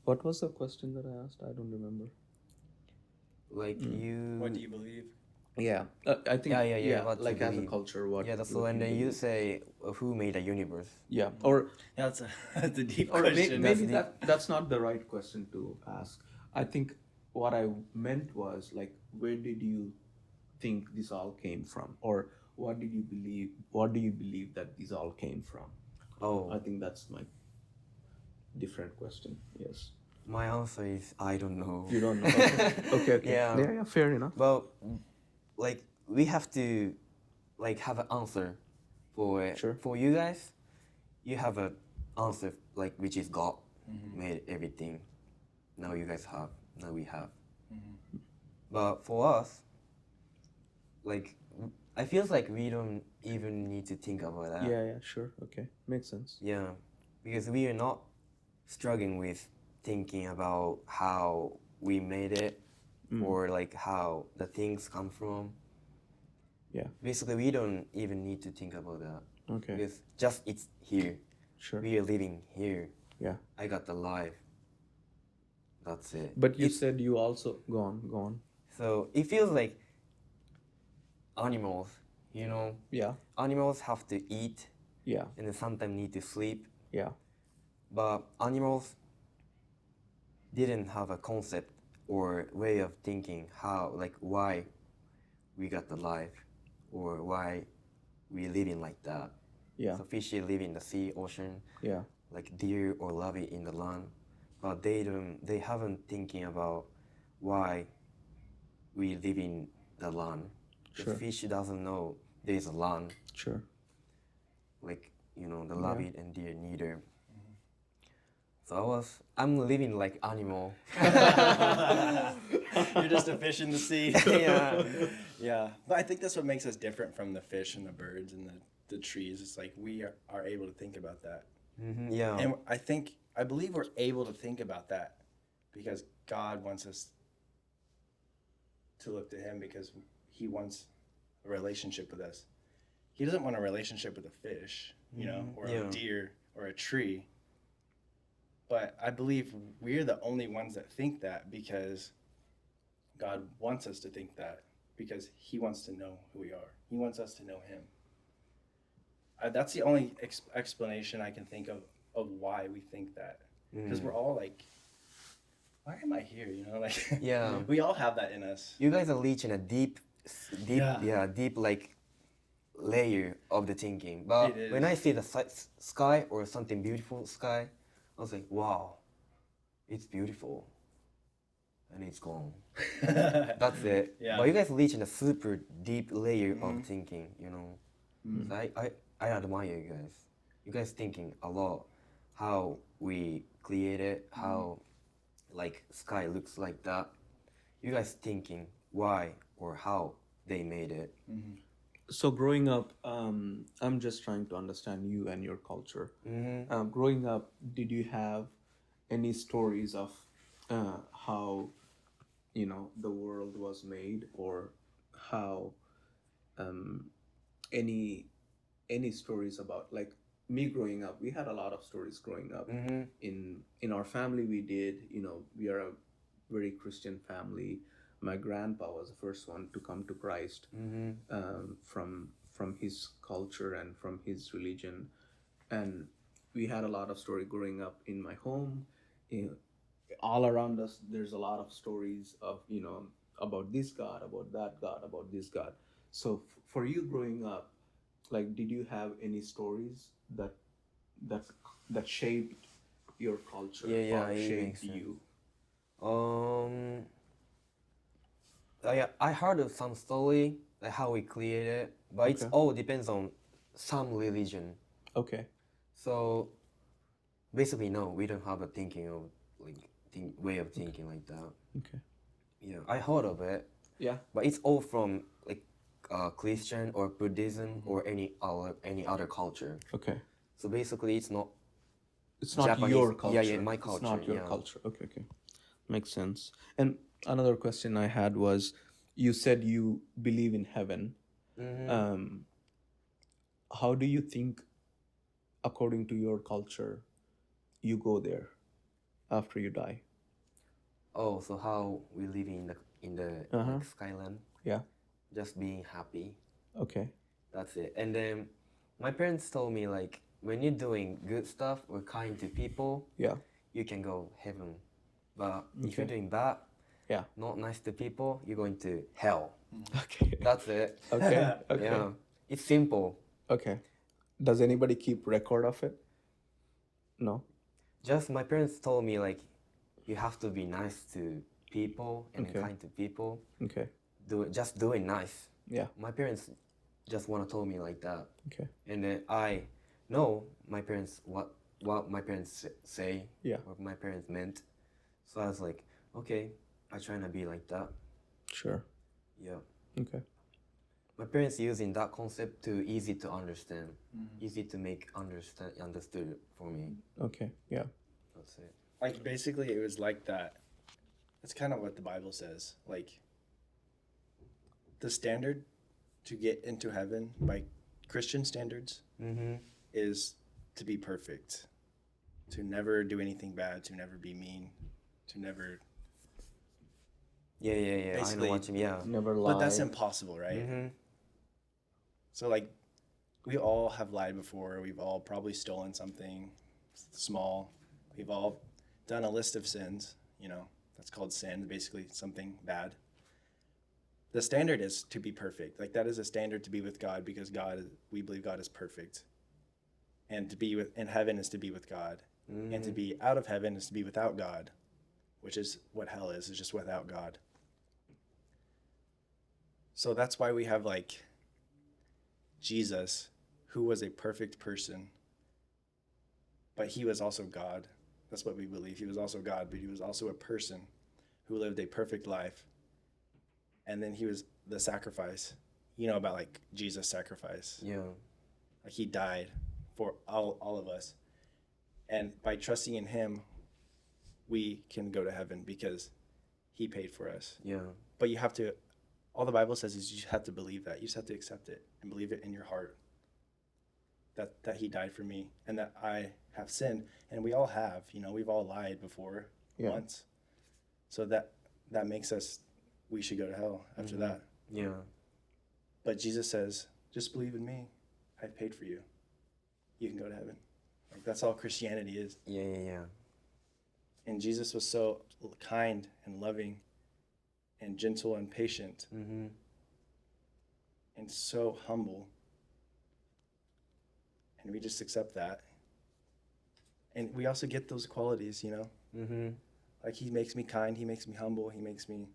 What was the question that I asked? I don't remember. Like you. What do you believe? Yeah. I think. Yeah. What Like you as a believe. culture, what? Yeah, that's what and you then you believe. say who made the universe. Yeah. Or Yeah, that's a, that's a deep or question. maybe That's that's not the right question to ask. I think what I meant was like, where did you think this all came from, or what did you believe? What do you believe that this all came from? Oh, I think that's my different question. Yes. my answer is I don't know. You don't know. Okay. Okay. Yeah. Yeah. Fair enough. Well, like we have to like have an answer for it. Sure. For you guys, you have an answer like which is God made everything. Now you guys have. Now we have. But for us, like I feels like we don't even need to think about that. Yeah. Yeah. Sure. Okay. Makes sense. Yeah, because we are not struggling with thinking about how we made it or like how the things come from. Yeah. Basically, we don't even need to think about that Okay. because just it's here. Sure. We are living here. Yeah. I got the life. That's it. But you said you also go on. So it feels like animals, Yeah. animals have to eat Yeah. and then sometimes need to sleep. Yeah. But animals didn't have a concept or way of thinking how, like, why we got the life or why we living like that. Yeah. So fishes live in the sea, ocean, Yeah. like deer or rabbit in the land, but they haven't thinking about why we live in the land. Sure. The fish doesn't know there's a land, Sure. like the rabbit and deer neither. So I'm living like animal. You're just a fish in the sea. Yeah. Yeah. But I think that's what makes us different from the fish and the birds and the trees. It's like we are able to think about that. Yeah. And I believe we're able to think about that because God wants us to look to Him because He wants a relationship with us. He doesn't want a relationship with a fish, or Yeah. a deer or a tree. But I believe we're the only ones that think that because God wants us to think that because He wants to know who we are. He wants us to know Him. That's the only explanation I can think of why we think that. Because we're all like, why am I here? Like Yeah. we all have that in us. You guys are reaching a deep Yeah. deep like layer of the thinking. But It when is. I see the sky or something beautiful sky, I was like, wow, it's beautiful, and it's gone. That's it. Yeah. But you guys reaching a super deep layer of thinking. So I admire you guys. You guys thinking a lot how we create it, how like sky looks like that. You guys thinking why or how they made it. So growing up, I'm just trying to understand you and your culture. Growing up, did you have any stories of how the world was made, or how any stories about, like, me growing up? We had a lot of stories growing up. In our family, we did. We are a very Christian family. My grandpa was the first one to come to Christ, from his culture and from his religion, and we had a lot of story growing up in my home. All around us, there's a lot of stories of about this God, about that God, about this God. So for you growing up, like, did you have any stories that that shaped your culture Yeah, yeah, or it shaped makes sense. you? Um, I heard of some story, like how we create it, but it's Okay. all depends on some religion. Okay. So basically, no, we don't have a thinking of like way of thinking like that. Okay. Yeah, I heard of it, Yeah. but it's all from like Christian or Buddhism or any other culture. Okay. So basically, it's not It's not Japanese. your Yeah, yeah, culture. my It's culture. not your Yeah. culture. Okay. Okay. Makes sense. And another question I had was, you said you believe in heaven. Mm-hmm. Um, how do you think, according to your culture, you go there after you die? Oh, so how we live in the Uh-huh. like Skyland, Yeah. just being happy. Okay. That's it. And then my parents told me like when you're doing good stuff or kind to people, Yeah. you can go heaven. But if you're Okay. doing bad, Yeah. not nice to people, you're going to hell. Okay. That's it. Okay. Okay. Yeah. It's simple. Okay. Does anybody keep record of it? No. Just my parents told me like you have to be nice to people and Okay. kind to people. Okay. Just do it nice. Yeah. My parents just wanna told me like that. Okay. And then I know my parents what my parents say, Yeah. what my parents meant. So I was like, okay, I trying to be like that. Sure. Yeah. Okay. My parents using that concept too easy to understand, easy to make understood for me. Okay. Yeah. That's it. Like basically, it was like that. That's kind of what the Bible says. Like the standard to get into heaven by Christian standards Mm-hmm. is to be perfect, to never do anything bad, to never be mean, to never. Yeah, yeah, yeah. I know Basically- what you mean. Yeah. Never lie. But that's impossible, right? Mm-hmm. So like, we all have lied before. We've all probably stolen something small. We've all done a list of sins. You know, that's called sin. Basically, something bad. The standard is to be perfect. Like that is a standard to be with God because we believe God is perfect. And to be in heaven is to be with God. And to be out of heaven is to be without God, which is what hell is just without God. So that's why we have like Jesus, who was a perfect person, but he was also God. That's what we believe. He was also God, but he was also a person who lived a perfect life. And then he was the sacrifice. You know about like Jesus' sacrifice. Yeah. Like he died for all of us. And by trusting in him, we can go to heaven because he paid for us. Yeah. But you have to, all the Bible says is you just have to believe that. You just have to accept it and believe it in your heart that he died for me and that I have sinned. And we all have, you know, we've all lied before once. So that makes us, we should go to hell after that. Yeah. But Jesus says, just believe in me. I paid for you. You can go to heaven. Like that's all Christianity is. Yeah, yeah, yeah. And Jesus was so kind and loving and gentle and patient Mm-hmm. and so humble. And we just accept that. And we also get those qualities, you know? Mm-hmm. Like he makes me kind, he makes me humble, he makes me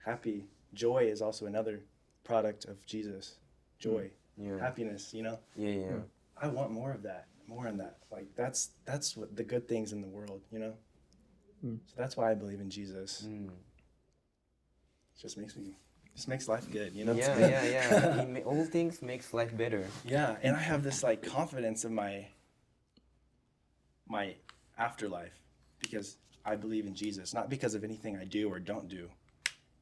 happy. Joy is also another product of Jesus. Joy, Yeah. happiness, you know? Yeah, yeah. I want more of that, more in that. Like that's what the good things in the world, you know? So that's why I believe in Jesus. Mm. It just makes life good, you know? Yeah, yeah, yeah. All things makes life better. Yeah, and I have this like confidence in my afterlife because I believe in Jesus, not because of anything I do or don't do.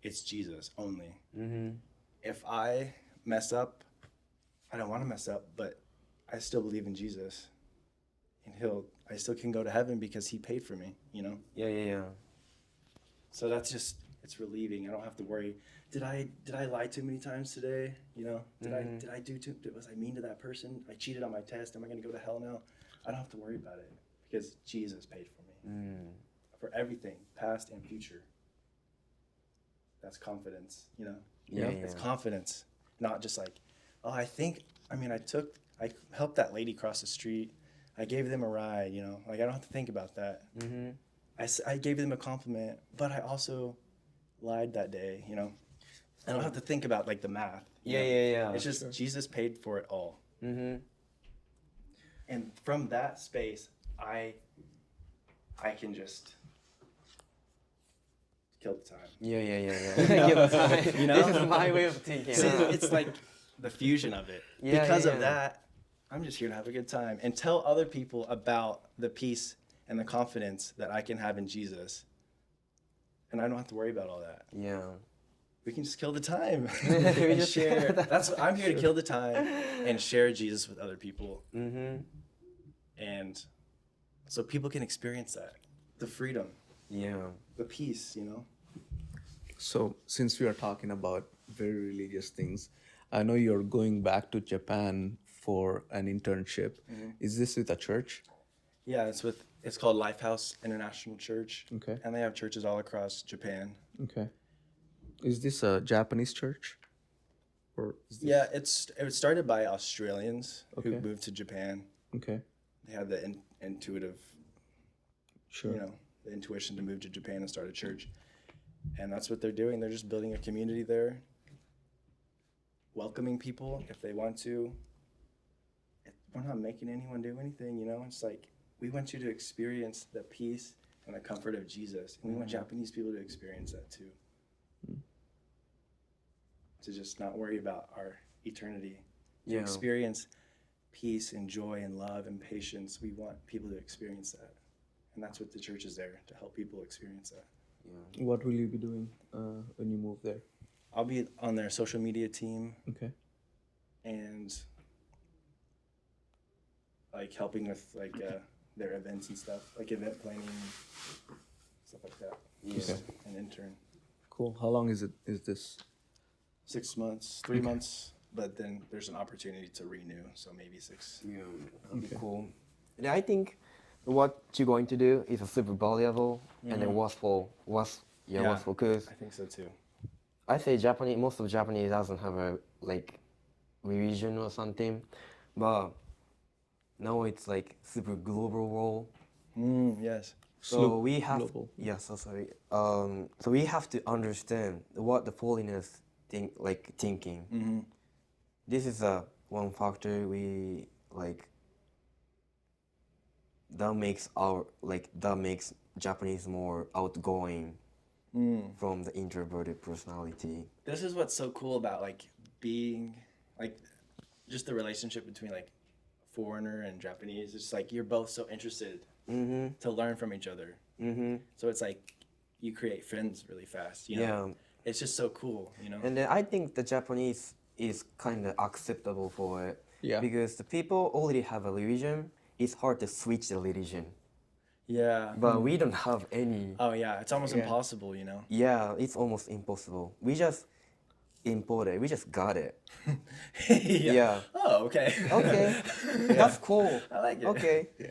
It's Jesus only. Mm-hmm. If I mess up, I don't want to mess up, but I still believe in Jesus. And I still can go to heaven because he paid for me, you know? Yeah, yeah, yeah. So that's just, it's relieving. I don't have to worry. Did I lie too many times today? You know, was I mean to that person? I cheated on my test. Am I going to go to hell now? I don't have to worry about it because Jesus paid for me Mm. for everything, past and future. that's confidence, you know? Yeah, It's yeah. confidence, not just like, oh, I helped that lady cross the street. I gave them a ride, you know? Like, I don't have to think about that. Mm-hmm. I gave them a compliment, but I also lied that day, you know? I don't have to think about like the math. you Yeah, know? yeah, yeah. It's just Sure. Jesus paid for it all. Mm-hmm. And from that space, I can just kill the time. Yeah, yeah, yeah, yeah. Give us time. You know? This is my way of thinking. See, it's like the fusion of it. Yeah, Because yeah, of yeah. that, I'm just here to have a good time and tell other people about the peace and the confidence that I can have in Jesus. And I don't have to worry about all that. Yeah. We can just kill the time. We and just- share. I'm here to kill the time and share Jesus with other people. Mm-hmm. And so people can experience that. The freedom, Yeah. the peace, you know? So, since we are talking about very religious things, I know you're going back to Japan for an internship. Is this with a church? Yeah, it's called Lifehouse International Church. Okay. And they have churches all across Japan. Okay. Is this a Japanese church? Or is this... Yeah, it was started by Australians who Okay. moved to Japan. Okay. They had the intuitive, Sure. you know, the intuition to move to Japan and start a church. And that's what they're doing. They're just building a community there, welcoming people if they want to. We're not making anyone do anything, you know? It's like, we want you to experience the peace and the comfort of Jesus. And we want Japanese people to experience that too. To just not worry about our eternity. To Yeah. experience peace and joy and love and patience. We want people to experience that. And that's what the church is there, to help people experience that. Yeah. What will you be doing when you move there? I'll be on their social media team Okay. and like helping with like their events and stuff, like event planning, stuff like that. Yeah. Okay. An intern. Cool. How long is this? 6 months, 3 months, but then there's an opportunity to renew, so maybe 6. Yeah. That'd be Okay. cool. And I think what you're going to do is a super bowl level, and then what's for because I think so too. I say Japanese. Most of Japanese doesn't have a like religion or something, but now it's like super global world. Yes. So we have global. yeah. So sorry. So we have to understand what the foreigners thinking. Mm-hmm. This is one factor we like. That makes Japanese more outgoing from the introverted personality. This is what's so cool about like being like just the relationship between like foreigner and Japanese. It's like you're both so interested to learn from each other. Mm-hmm. So it's like you create friends really fast. You know? Yeah. It's just so cool, you know? And then I think the Japanese is kind of acceptable for it. Yeah. Because the people already have a religion. It's hard to switch the religion. Yeah. But we don't have any. Oh yeah, it's almost impossible, you know? Yeah, it's almost impossible. We just imported. We just got it. Yeah. Oh, okay. Okay. That's cool. I like it. Okay. Yeah.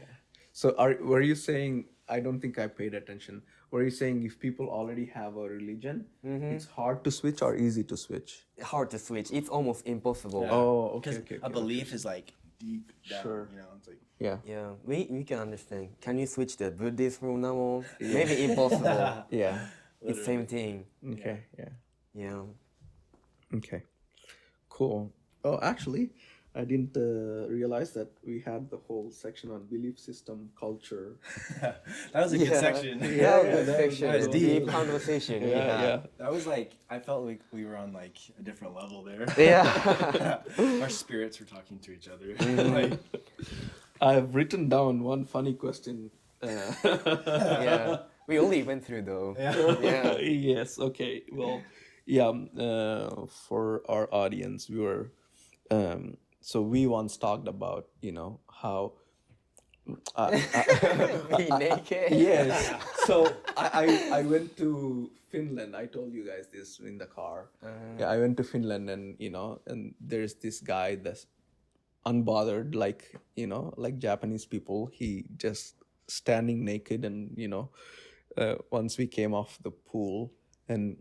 So were you saying, I don't think I paid attention. Were you saying if people already have a religion, it's hard to switch or easy to switch? Hard to switch. It's almost impossible. Yeah. Oh, okay. Because Okay, a okay, belief is like deep down, Sure. you know? It's like, Yeah. Yeah, we can understand. Can you switch the Buddhist from now on? Maybe impossible. Yeah. It's same thing. Okay. Yeah. Yeah. Okay. Cool. Oh, actually, I didn't realize that we had the whole section on belief system culture. that was a good section. Yeah, Yeah, good that was section. nice. Deep conversation. Yeah. That was like, I felt like we were on like a different level there. Yeah. Our spirits were talking to each other. Mm-hmm. Like, I've written down one funny question. Yeah. We only went through though. Yeah. Yes. Okay. Well, yeah. For our audience, we were. So we once talked about, how. Be naked. Yes. So I went to Finland. I told you guys this in the car. Yeah, I went to Finland, and and there's this guy that's unbothered, like Japanese people. He just standing naked, and once we came off the pool, and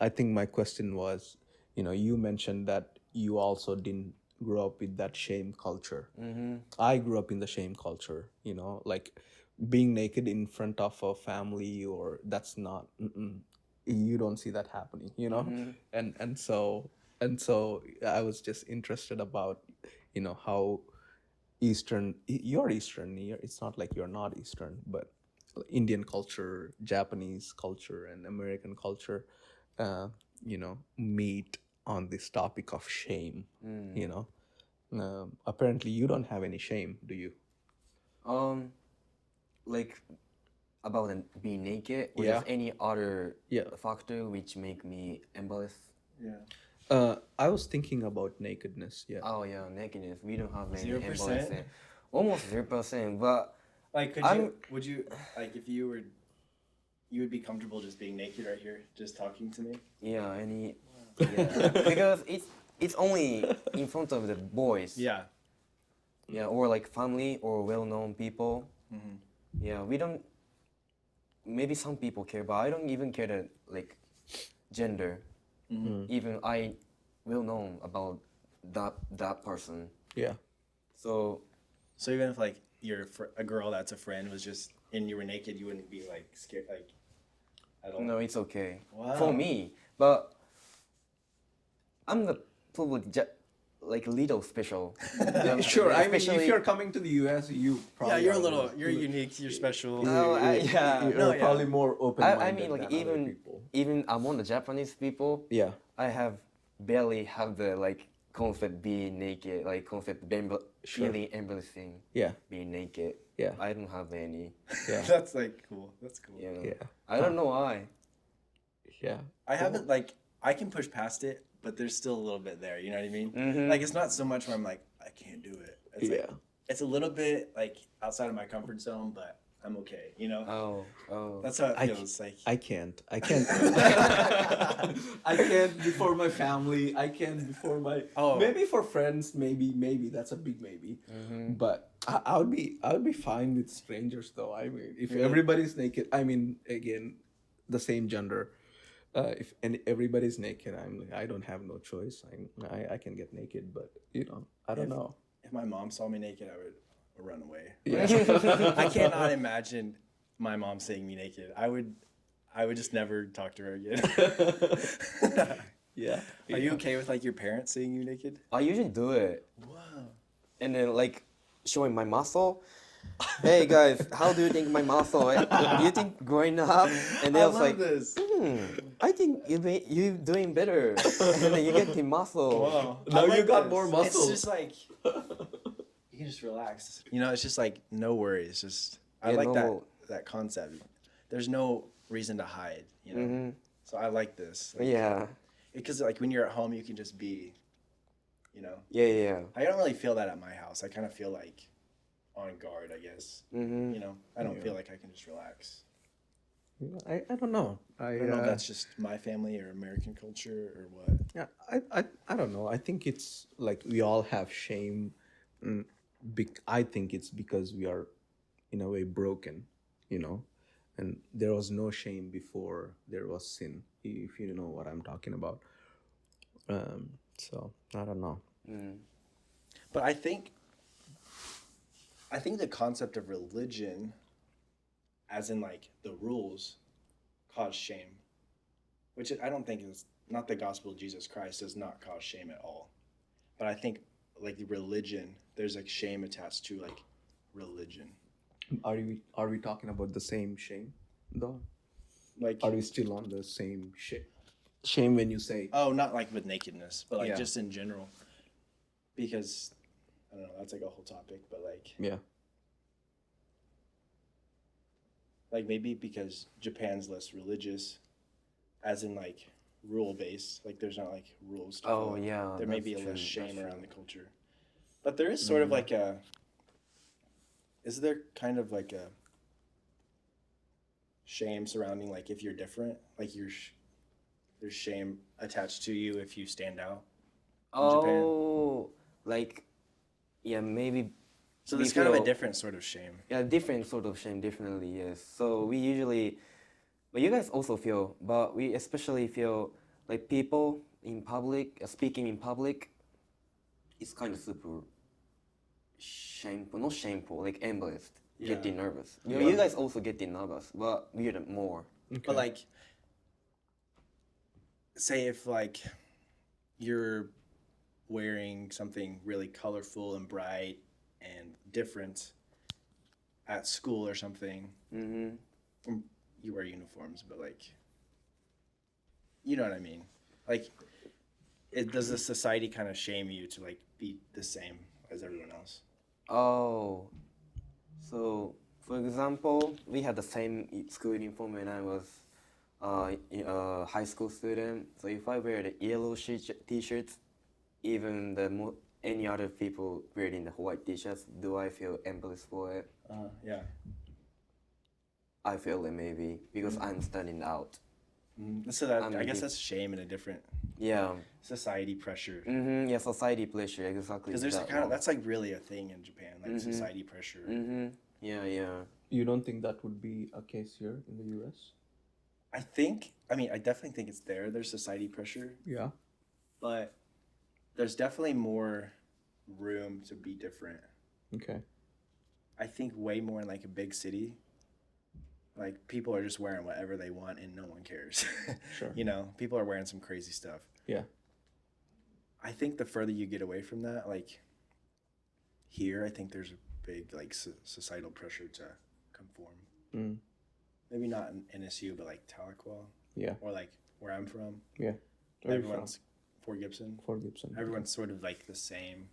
I think my question was, you mentioned that you also didn't grow up with that shame culture. I grew up in the shame culture, like being naked in front of a family, or that's not, you don't see that happening, and so I was just interested about, how you're Eastern. It's not like you're not Eastern, but Indian culture, Japanese culture, and American culture, meet on this topic of shame. Apparently, you don't have any shame, do you? Um, like about being naked, or Yeah. just any other Yeah. factor which make me embarrassed. Yeah. I was thinking about nakedness. Yeah. Oh yeah, nakedness. We don't have any 0%? embarrassing. Almost 0%, but Like, would you, like, if you were, you would be comfortable just being naked right here, just talking to me? yeah, yeah, because it's only in front of the boys. Yeah. Yeah, or like family or well-known people. Yeah, we don't. Maybe some people care, but I don't even care that like gender. Even I will know about that person. Yeah. So So even if like a girl that's a friend was just and you were naked, you wouldn't be like scared like at all. no, it's okay Wow. for me. But I'm the probably like little special. Sure. I mean, if especially- you're coming to the US, you probably Yeah, you're a are little. You're unique. You're special. No, yeah. You're No, yeah. probably more open-minded I mean, like than other even people. even among the Japanese people, Yeah. I have barely have the like concept being naked, like concept feeling embarrassing Yeah. being naked. Yeah. I don't have any. Yeah. That's like cool. That's cool. You know. Yeah. I don't know why. Yeah. I haven't like I can push past it, but there's still a little bit there. You know what I mean? Mhm. Like it's not so much where I'm like I can't do it. It's like, Yeah. it's a little bit like outside of my comfort zone, but I'm okay. You know? Oh. That's how it I feels. Like I can't. I can't. I can't before my family. I can't before my. Oh. Maybe for friends. Maybe that's a big maybe. But I would be fine with strangers though. I mean, if everybody's naked. I mean, again, the same gender. If everybody's naked, I don't have no choice. I can get naked, but I don't know. if my mom saw me naked, I would run away. Yeah. I cannot imagine my mom seeing me naked. I would just never talk to her again. Yeah. Are you okay with like your parents seeing you naked? I usually do it, Wow. and then like showing my muscle. Hey guys, how do you think my muscle? Do you think growing up? And they I was love like, this. I think you doing better, and then you get the muscle. Wow. Now I you got this. more muscle. It's just like you can just relax. You know, it's just like no worries. Just I Yeah, like normal. that concept. There's no reason to hide. You know. So I like this. Like, Yeah. Because like when you're at home, you can just be. You know. Yeah. I don't really feel that at my house. I kind of feel like on guard, I guess. You know, I don't feel like I can just relax. I don't know. I don't know if that's just my family or American culture or what. Yeah, I don't know. I think it's like we all have shame. I think it's because we are, in a way, broken, and there was no shame before there was sin, if you know what I'm talking about. So I don't know. But I think the concept of religion, as in like the rules, cause shame, which I don't think is not the gospel of Jesus Christ does not cause shame at all. But I think like the religion, there's like shame attached to like religion. Are we talking about the same shame, though? Like Are we still on the same shame when you say? oh, not like with nakedness, but like Yeah. just in general. Because I don't know, that's like a whole topic, but like Yeah. like maybe because Japan's less religious, as in like rule based, like there's not like rules to Oh, follow. yeah, There may that's be a true, less shame that's around true. the culture. But there is sort of like is there kind of like a shame surrounding like if you're different, like there's shame attached to you if you stand out in Japan. Oh, like, yeah, maybe. So we there's kind of a feel- different sort of shame. Yeah, different sort of shame, definitely, yes. So we usually, but you guys also feel, but we especially feel like people in public, speaking in public, it's kind of super shameful, not shameful, like embarrassed, Yeah. getting nervous. Yeah. You guys also getting nervous, but we're the more. But like, say if like you're wearing something really colorful and bright and different at school or something, Mm-hmm. you wear uniforms, but like, you know what I mean? Like, does the society kind of shame you to like be the same as everyone else? Oh, so for example, we had the same school uniform when I was a high school student. So if I wear the yellow t-shirts, even any other people wearing the white t-shirts, do I feel embarrassed for it? Yeah. I feel it maybe because I'm standing out. So that I'm I guess the- that's shame and a different Yeah. society pressure. Yeah, society pressure, exactly. Because there's that kind of one. that's like really a thing in Japan, like society pressure. Yeah, yeah. You don't think that would be a case here in the US? I definitely think it's there. There's society pressure, Yeah. but there's definitely more room to be different. Okay. I think way more in like a big city. Like people are just wearing whatever they want and no one cares. Sure. You know, people are wearing some crazy stuff. Yeah. I think the further you get away from that, like here, I think there's a big like societal pressure to conform. Mm. Maybe not in NSU, but like Tahlequah Yeah. or like where I'm from. Yeah. Where are you from? Everyone's Fort Gibson. Fort Gibson. Everyone's sort of like the same.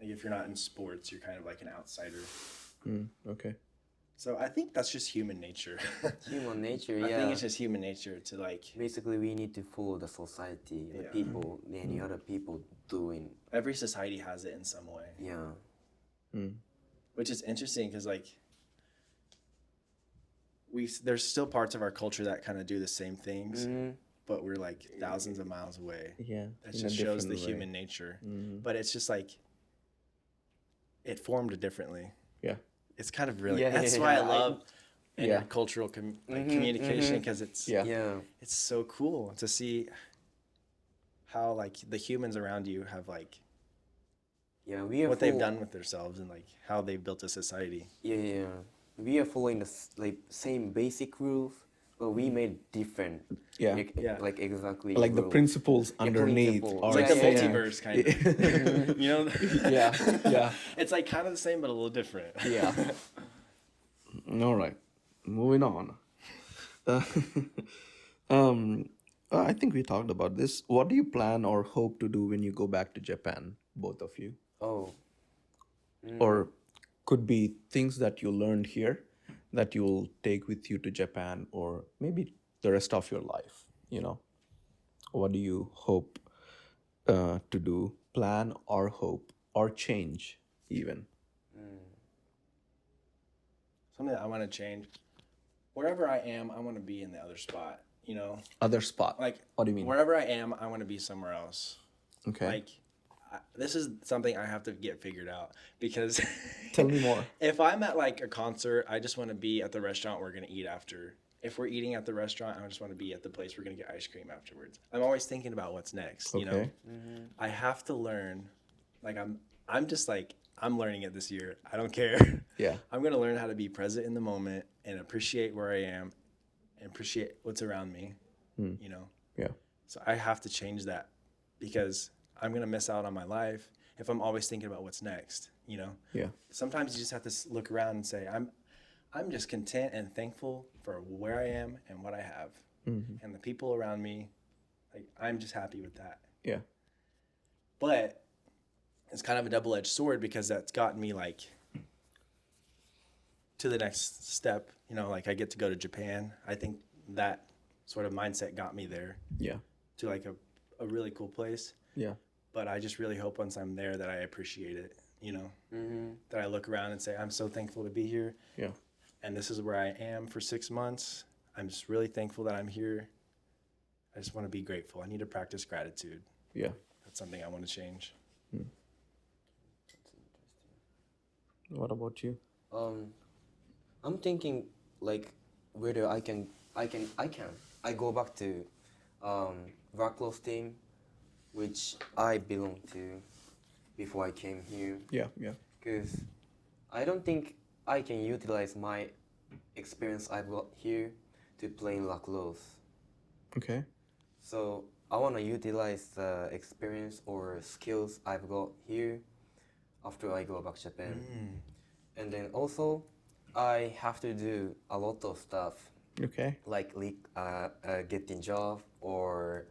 Like if you're not in sports, you're kind of like an outsider. Okay. So I think that's just human nature. Human nature, I yeah. think it's just human nature to like Basically, we need to follow the society, the Yeah. people, any other people doing. every society has it in some way, Yeah. which is interesting because like there's still parts of our culture that kind of do the same things, but we're like thousands of miles away. Yeah. That in a just shows the different way. human nature. Mhm. But it's just like it formed differently. Yeah. It's kind of really Yeah, that's yeah, why I yeah. love Yeah. intercultural communication because it's Yeah. Yeah. it's so cool to see how like the humans around you have like Yeah, we are what they've done with themselves and like how they've built a society. Yeah, yeah. We are following the like same basic rules, but we made different. Yeah. Like, Yeah. like exactly. Like the rules. principles underneath principles. are It's like Yeah, the yeah, yeah. multiverse kind of. You know? Yeah. Yeah. It's like kind of the same but a little different. Yeah. All right. Moving on. I think we talked about this. What do you plan or hope to do when you go back to Japan, both of you? Oh. Or could be things that you learned here that you'll take with you to Japan or maybe the rest of your life, you know? What do you hope to do, plan or hope or change even? Something that I want to change. Wherever I am, I want to be in the other spot, you know? Other spot. Like What do you mean? wherever I am, I want to be somewhere else. Okay. Like this is something I have to get figured out because Tell me more. if I'm at like a concert, I just want to be at the restaurant we're going to eat after. If we're eating at the restaurant, I just want to be at the place we're going to get ice cream afterwards. I'm always thinking about what's next, you know? Okay. I have to learn. Like I'm just like I'm learning it this year. I don't care. Yeah. I'm going to learn how to be present in the moment and appreciate where I am and appreciate what's around me, you know? Yeah. So I have to change that because I'm going to miss out on my life if I'm always thinking about what's next, you know? Yeah. Sometimes you just have to look around and say, I'm just content and thankful for where I am and what I have. And the people around me, like I'm just happy with that. Yeah. But it's kind of a double-edged sword because that's gotten me like to the next step, you know, like I get to go to Japan. I think that sort of mindset got me there Yeah. to like a really cool place. Yeah. But I just really hope once I'm there that I appreciate it, you know, that I look around and say, I'm so thankful to be here. Yeah. And this is where I am for 6 months. I'm just really thankful that I'm here. I just want to be grateful. I need to practice gratitude. Yeah. That's something I want to change. What about you? I'm thinking like whether I go back to lacrosse team, which I belong to before I came here. Yeah, yeah. Because I don't think I can utilize my experience I've got here to play in lacrosse. Okay. So I want to utilize the experience or skills I've got here after I go back to Japan. And then also, I have to do a lot of stuff Okay. like getting job or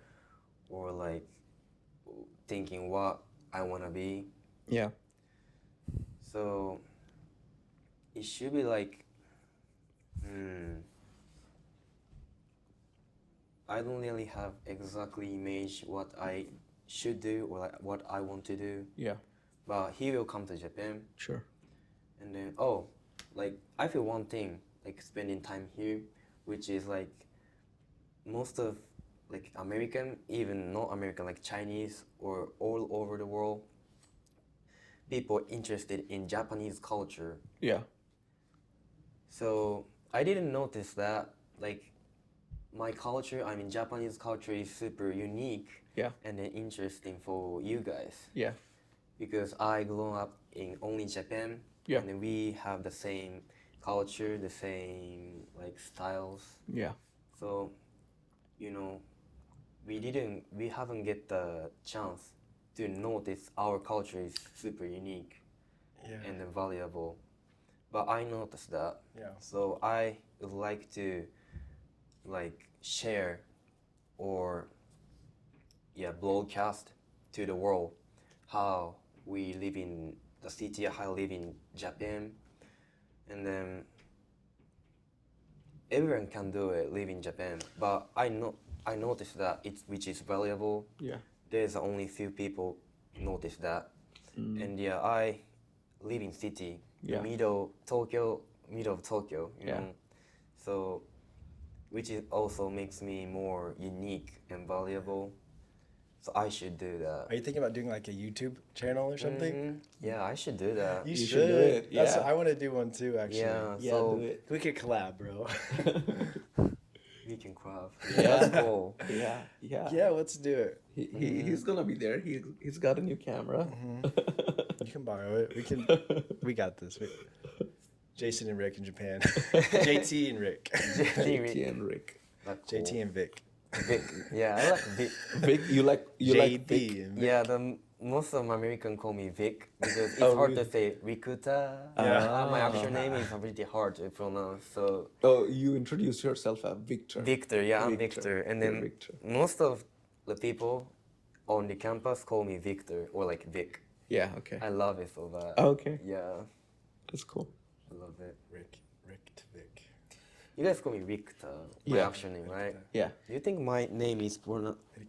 like thinking what I want to be. Yeah. So it should be like, I don't really have exactly image what I should do or like what I want to do. Yeah. But he will come to Japan, Sure. and then like I feel one thing like spending time here, which is like most of like American, even not American, like Chinese or all over the world, people interested in Japanese culture. Yeah. So I didn't notice that like my culture, I mean Japanese culture is super unique Yeah. and then interesting for you guys Yeah. because I grew up in only Japan. Yeah. And then we have the same culture, the same like styles. Yeah. So, we haven't get the chance to notice our culture is super unique and valuable. But I noticed that. Yeah. So I would like to like share or broadcast to the world how we live in the city, how we live in Japan, and then everyone can do it, live in Japan. But I noticed that which is valuable. Yeah. There's only few people notice that, and I live in city, Yeah. middle of Tokyo, you Yeah. know, so which is also makes me more unique and valuable. So I should do that. Are you thinking about doing like a YouTube channel or something? Mhm. Yeah, I should do that. You should do it, That's, yeah. I want to do one too, actually. Yeah, Yeah. so Do it. We could collab, bro. we can craft. Yeah. That's cool. Yeah. Yeah. yeah, let's do it. He's gonna be there. He's got a new camera. You can borrow it. We got this. Jason and Rick in Japan. JT and Rick. JT and Rick. That's cool. JT and Vic. Vic. Yeah, I like Vic. Vic, you like JD Vic? and Vic. Yeah, most of Americans call me Vic because it's Oh, hard really? to say Rikuta. Yeah. My actual name is pretty hard to pronounce. So Oh, you introduce yourself as Victor. Victor, yeah, I'm Victor. Victor. And You're then Victor. most of the people on the campus call me Victor or like Vic. Yeah. Okay. I love it so bad. Okay. Yeah, That's cool. I love it. Rick to Vic. You guys call me Victor, my Yeah. actual name, right? Yeah. Do you think my name is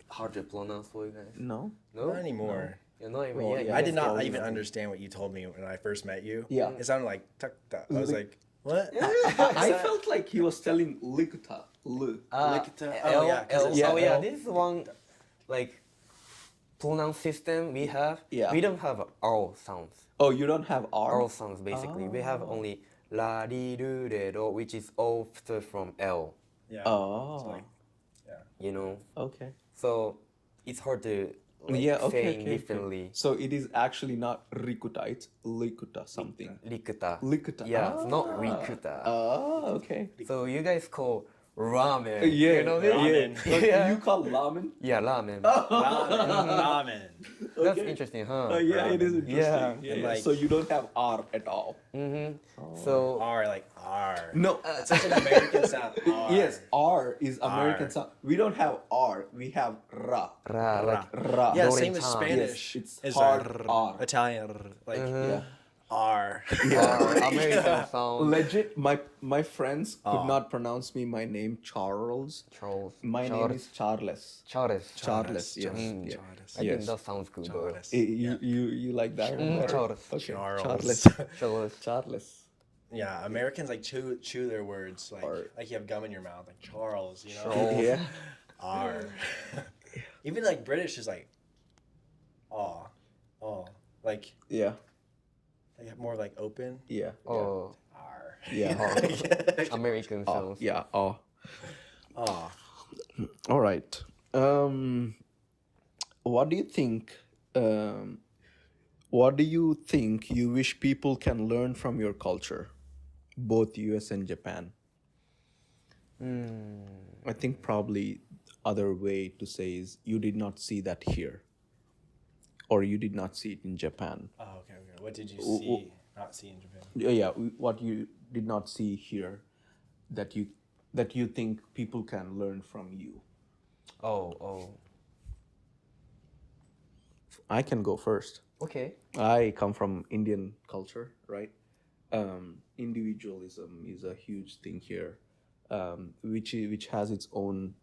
hard to pronounce for you guys? No. No? Not anymore. You're not even, Well, yeah, you yeah. I guys did not call me even that. understand what you told me when I first met you. Yeah. It sounded like tuk tuk. I was like, what? I felt like he was telling Likuta. Likita. L, Oh, yeah, 'cause L, it's oh yeah, L. this is one like pronoun system we have. Yeah. We don't have R sounds. Oh, you don't have R? R sounds basically. We have only la, di, do, de, do, which is all from L. Yeah. Oh. like- You know, Okay. so it's hard to like, Yeah, okay, say okay, differently. So it is actually not Rikuta, it's Likuta something. Rikuta. Likuta. Yeah, it's not Rikuta. Oh, okay. So you guys call ramen. Yeah, You know ramen. that? Yeah. You call ramen? Yeah, ramen. Ramen. That's Okay. interesting, huh? Yeah, it is interesting. Yeah. Yeah, And yeah. like- So you don't have R at all. Mm-hmm. So R, like R. No. It's such an American sound. R. Yes, R is American R. sound. We don't have R. We have ra. ra, like Ra. Yeah, Dorian same as Tom. Spanish. Yes, it's Is hard R. R. Italian, like Yeah. R. American sound. Legit, my friends could Oh. not pronounce me my name Charles. Charles. My name is Charles. Charles. Charles, yes. Mm. Yeah. I Yes. think that sounds good. though. Charles. You like that one? better? Charles. Okay. Charles. Charles. Charles. Charles. Yeah, Americans like chew their words like Or- like you have gum in your mouth, like Charles, you know. Charles. Yeah. R. Even like British is like, like Yeah. more like open. Yeah. Oh, R. Yeah. American Oh, sounds. yeah. Oh. Aw. All right. Um, what do you think? Um, what do you think you wish people can learn from your culture, both US and Japan? Hmm. I think probably other way to say is you did not see that here, or you did not see it in Japan. Oh, okay, okay. What did you W- w- not see in Japan? Yeah, what you did not see here that you think people can learn from you. Oh, oh. I can go first. Okay. I come from Indian culture, right? Individualism is a huge thing here, which has its own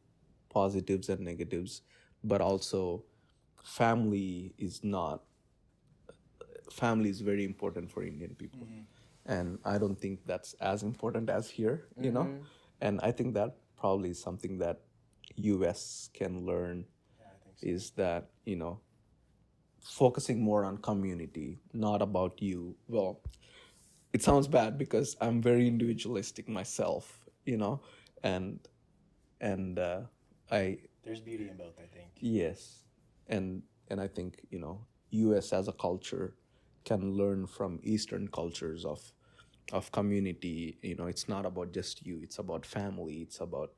positives and negatives, but also family is not family is very important for Indian people, and I don't think that's as important as here, And I think that probably is something that U.S. can learn Yeah, I think so. is that focusing more on community, not about you. Well, it sounds bad because I'm very individualistic myself, and and I There's beauty in both, I think. yes, and I think U.S. as a culture can learn from Eastern cultures of community. It's not about just you; it's about family. It's about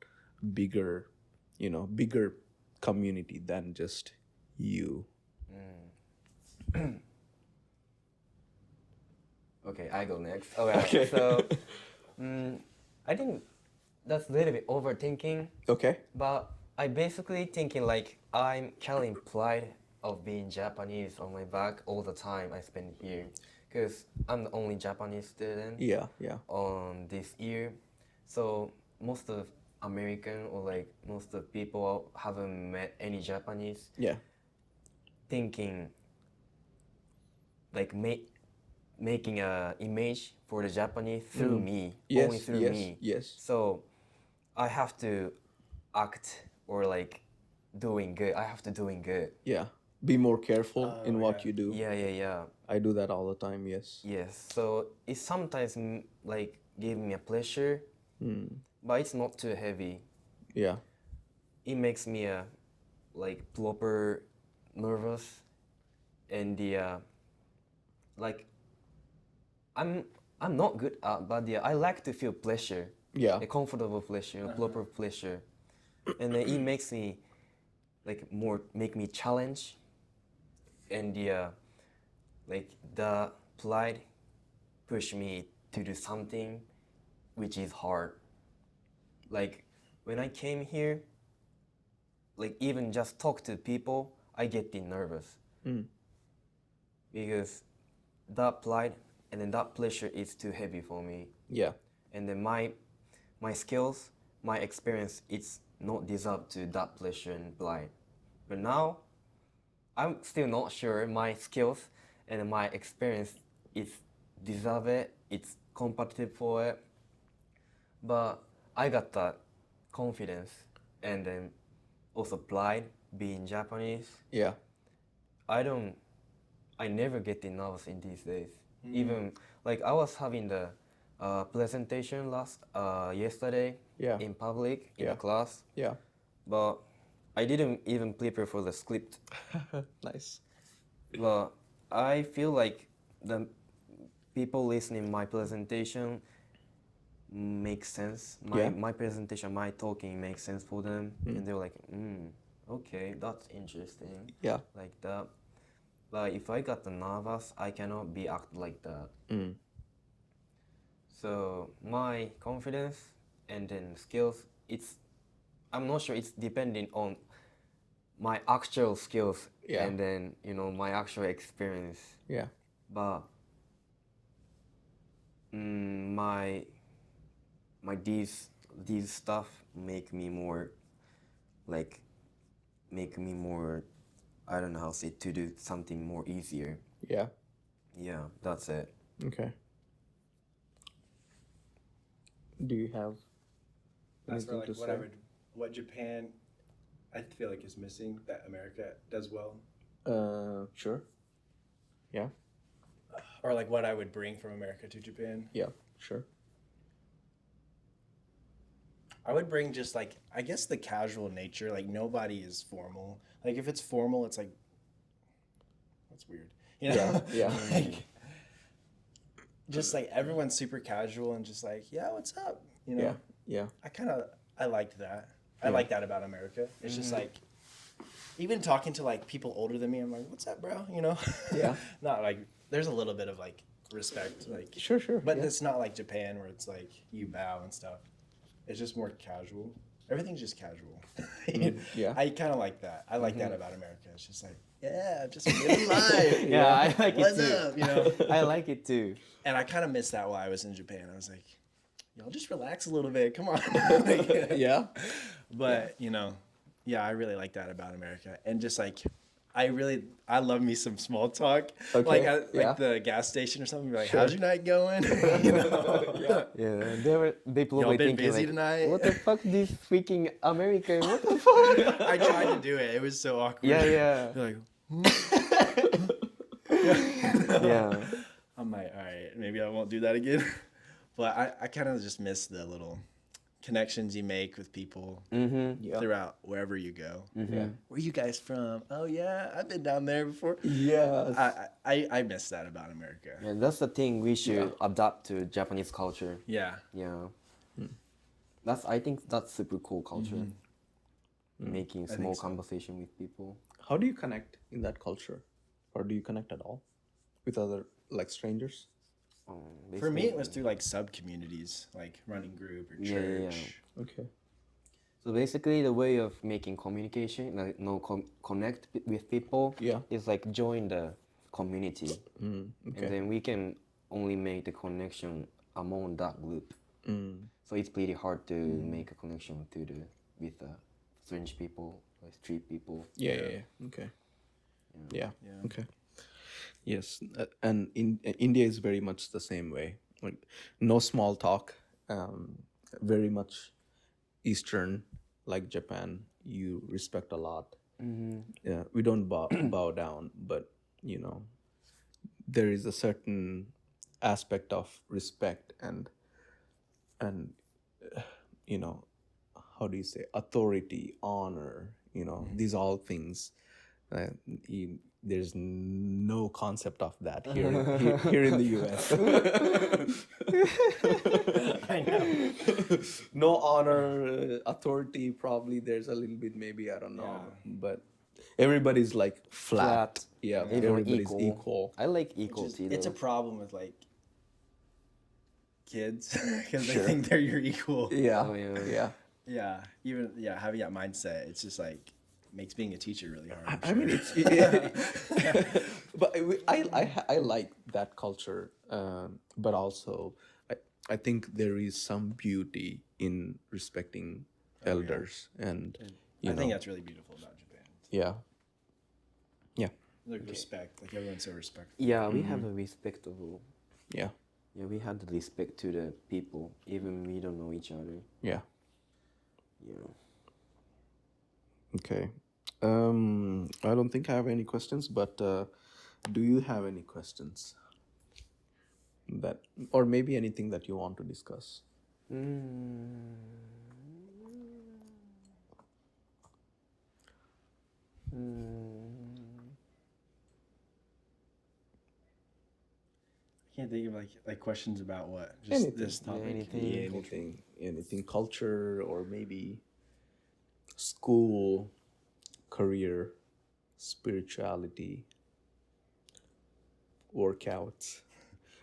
bigger, bigger community than just you. Okay, I go next. Oh, yeah. Okay. So, mm, I think that's a little bit overthinking, Okay. but I basically thinking like I'm carrying pride of being Japanese on my back all the time I spend here, because I'm the only Japanese student Yeah. Yeah. on this year, so most of American or like most of people haven't met any Japanese, Yeah. thinking like making a image for the Japanese through me, only Yes. through Yes. me. Yes. So I have to act or like doing good. I have to doing good. Yeah. Be more careful in Oh, what yeah. you do. Yeah, yeah, yeah. I do that all the time. Yes. Yes. So it sometimes like give me a pleasure, but it's not too heavy. Yeah. It makes me like proper nervous, and the like I'm I'm not good at, but yeah, I like to feel pleasure, Yeah. a comfortable pleasure, a proper pleasure, and then it makes me like more make me challenge, and like the pride push me to do something which is hard. Like when I came here, like even just talk to people, I get nervous because that pride and then that pleasure is too heavy for me. Yeah. And then my skills, my experience, it's not deserved to that pleasure and pride. But now, I'm still not sure my skills and my experience is deserve it. It's competitive for it. But I got that confidence and then also pride being Japanese. Yeah. I don't I never get nervous in these days. Even like I was having the presentation yesterday Yeah. in public in Yeah. the class, Yeah. but I didn't even prepare for the script. Nice. But I feel like the people listening my presentation makes sense. Yeah. My presentation, my talking makes sense for them, and they're like, okay, that's interesting. Yeah. Like that. But if I got the nervous, I cannot be act like that. So my confidence and then skills, I'm not sure it's depending on my actual skills Yeah. and then my actual experience. Yeah. But my these stuff make me more like make me more, I don't know how to say, to do something more easier. Yeah. Yeah, that's it. Okay. Do you have That's for anything like to what say? what Japan, I feel like is missing that America does well, Sure. Yeah. or like what I would bring from America to Japan. Yeah. Sure. I would bring just like I guess the casual nature. Like nobody is formal. Like if it's formal, it's like that's weird. You know, Yeah, yeah. like just like everyone's super casual and just like yeah, what's up? You know, Yeah, yeah, I liked that. I Yeah. like that about America. It's just like even talking to like people older than me, I'm like, what's up, bro? You know, Yeah. not like there's a little bit of like respect, like Sure, sure. but yeah. it's not like Japan where it's like you bow and stuff. It's just more casual. Everything's just casual. yeah. I kind of like that. I like that about America. It's just like, yeah, just living life. Yeah, I like What's it too. up? You know. I like it too. And I kind of missed that while I was in Japan. I was like, y'all just relax a little bit. Come on. Yeah. But you know, yeah, I really like that about America, and just like, I love me some small talk, Okay, like at yeah. like the gas station or something. Be like, Sure. how's your night going? You know, Yeah, they probably Y'all been thinking busy like, tonight? what the fuck, this freaking American? What the fuck? I tried to do it. It was so awkward. Yeah, yeah, They're like, yeah. I'm like, all right, maybe I won't do that again. But I kind of just miss the little connections you make with people Yeah. throughout wherever you go. Yeah. Where you guys from? Oh yeah, I've been down there before. Yes. I miss that about America. Yeah, that's the thing we should adapt to Japanese culture. Yeah. Yeah. I think that's super cool culture. Making think small so. conversation with people. How do you connect in that culture? Or do you connect at all with other, like, strangers? For me, it was through like sub communities, like running group or church. Yeah, yeah. Okay. So basically, the way of making communication, like connect with people, Yeah. is like join the community, Okay. and then we can only make the connection among that group. So it's pretty hard to make a connection with strange people, like street people. Yeah. Okay. Yeah. Yeah. Okay. Yes, and India is very much the same way. Like, no small talk. Very much Eastern, like Japan. You respect a lot. Yeah, we don't bow down, but you know, there is a certain aspect of respect and you know, how do you say, authority, honor. You know, these all things. There's no concept of that here in the US. I know. No honor, authority. Probably there's a little bit. Maybe I don't know, but everybody's like flat. Yeah, Everyone everybody's equal. I like equality It's a though. problem with like kids because they think they're your equal. Yeah, Oh, yeah. yeah. Yeah. Even having that mindset, it's just like makes being a teacher really hard. I mean, it's but I like that culture, but also I think there is some beauty in respecting elders, and I think that's really beautiful about Japan. yeah, yeah, Like respect, like everyone's so respectful. Yeah, we have a respectable. yeah, Yeah, we had the respect to the people, even we don't know each other. yeah. Yeah. Okay. I don't think I have any questions, but do you have any questions that, or maybe anything that you want to discuss? I can't think of like questions about what just Anything. this topic. anything. Yeah, anything culture, or maybe school, career, spirituality, workouts.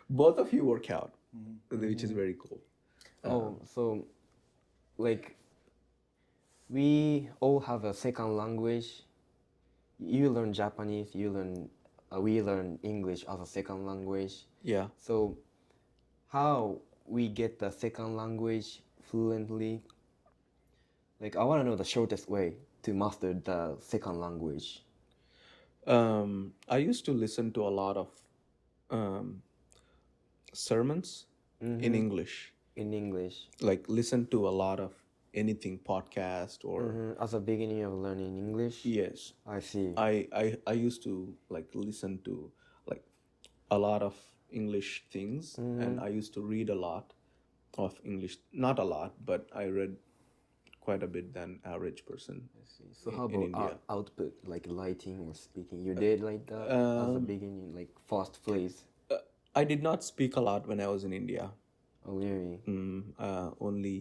Both of you work out, which is very cool. So, like, we all have a second language. You learn Japanese, we learn English as a second language. Yeah. So, how we get the second language fluently? Like, I want to know the shortest way to master the second language. I used to listen to a lot of sermons in English. In English, Like, listen to a lot of anything podcast or as a beginning of learning English. yes. I see. I used to like listen to like a lot of English things, and I used to read a lot of English. Not a lot, but I read quite a bit than average person. So how in about India. output, like writing or speaking? You did like that as a beginning, like first place? I did not speak a lot when I was in India. Oh, really? Only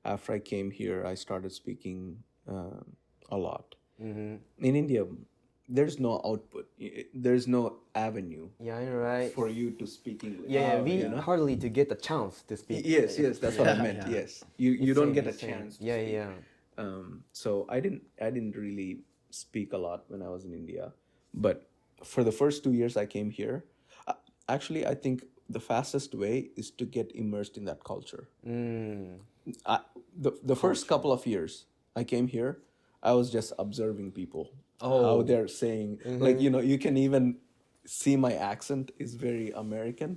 after I came here, I started speaking a lot. In India, there's no output. There's no avenue Yeah, you're right. for you to speak English. Yeah, we hardly to get the chance to speak. Yes, that's what I meant. Yeah. Yes, you don't get a Insane. chance. To Yeah, speak. yeah. So I didn't really speak a lot when I was in India, but for the first 2 years I came here, actually I think the fastest way is to get immersed in that culture. The first couple of years I came here, I was just observing people, how they're saying, like, you can even see my accent is very American.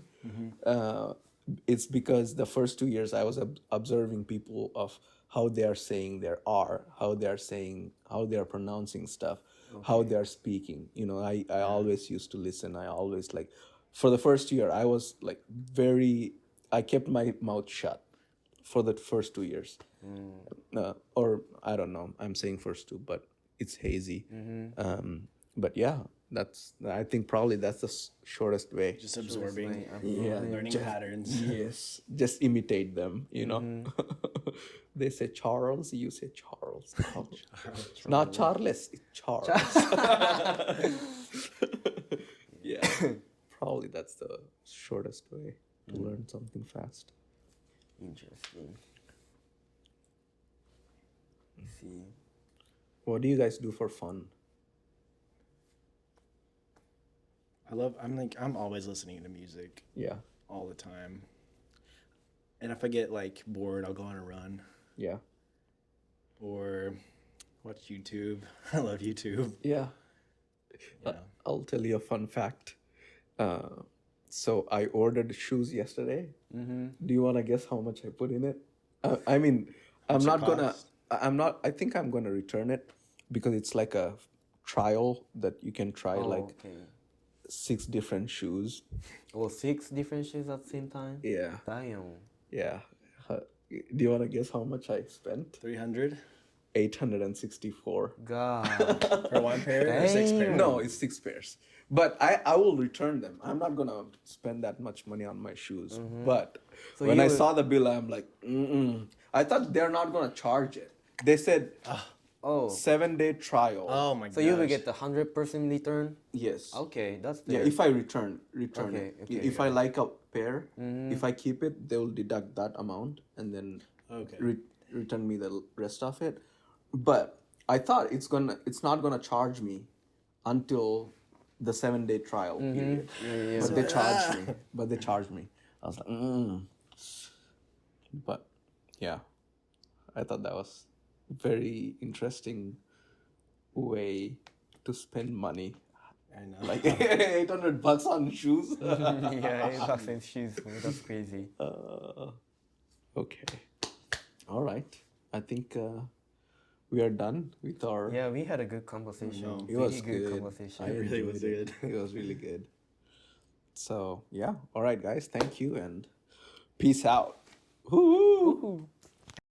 It's because the first 2 years I was observing people of how they are saying their R, how they are pronouncing stuff, how they are speaking. I always used to listen. I always like, for the first year, I was like I kept my mouth shut for the first 2 years. Or I don't know, I'm saying first two, but it's hazy. But yeah, I think probably that's the shortest way. Just absorbing, Yeah, learning patterns. Yes, just imitate them, They say Charles, you say Charles. Not Charles, it's Charles. Yeah, probably that's the shortest way to learn something fast. Interesting. Let's see. What do you guys do for fun? I'm always listening to music Yeah, all the time. And if I get like bored, I'll go on a run yeah, or watch YouTube. I love YouTube. yeah. Yeah. I'll tell you a fun fact. So I ordered shoes yesterday. Do you want to guess how much I put in it? I mean, I'm not gonna. I think I'm gonna return it because it's like a trial that you can try Okay. 6 different shoes. Well, 6 different shoes at the same time? Yeah, Damn. yeah. Do you want to guess how much I spent? 300 $864. God. for one pair or 6 Dang. pairs? No, it's 6 pairs. But I will return them. I'm not gonna spend that much money on my shoes. But So when you I would- saw the bill, I'm like, I thought they're not gonna charge it. They said Oh. 7-day trial. Oh my god. So you will get the 100% return? Yes. Okay, that's Yeah, fair. if I return Okay, it. okay, If I like a pair, if I keep it, they will deduct that amount and then Okay. return me the rest of it. But I thought it's not gonna charge me until the 7-day trial period. Yeah. But they charged me. I was like, But yeah, I thought that was very interesting way to spend money. I know. Like $800 on shoes. Yeah, $8 in shoes. That's crazy. Okay. All right. I think we are done with our. Yeah, we had a good conversation. It was Pretty good. conversation. I really enjoyed was it. good. It was really good. So yeah. All right, guys. Thank you and peace out. Woo-hoo.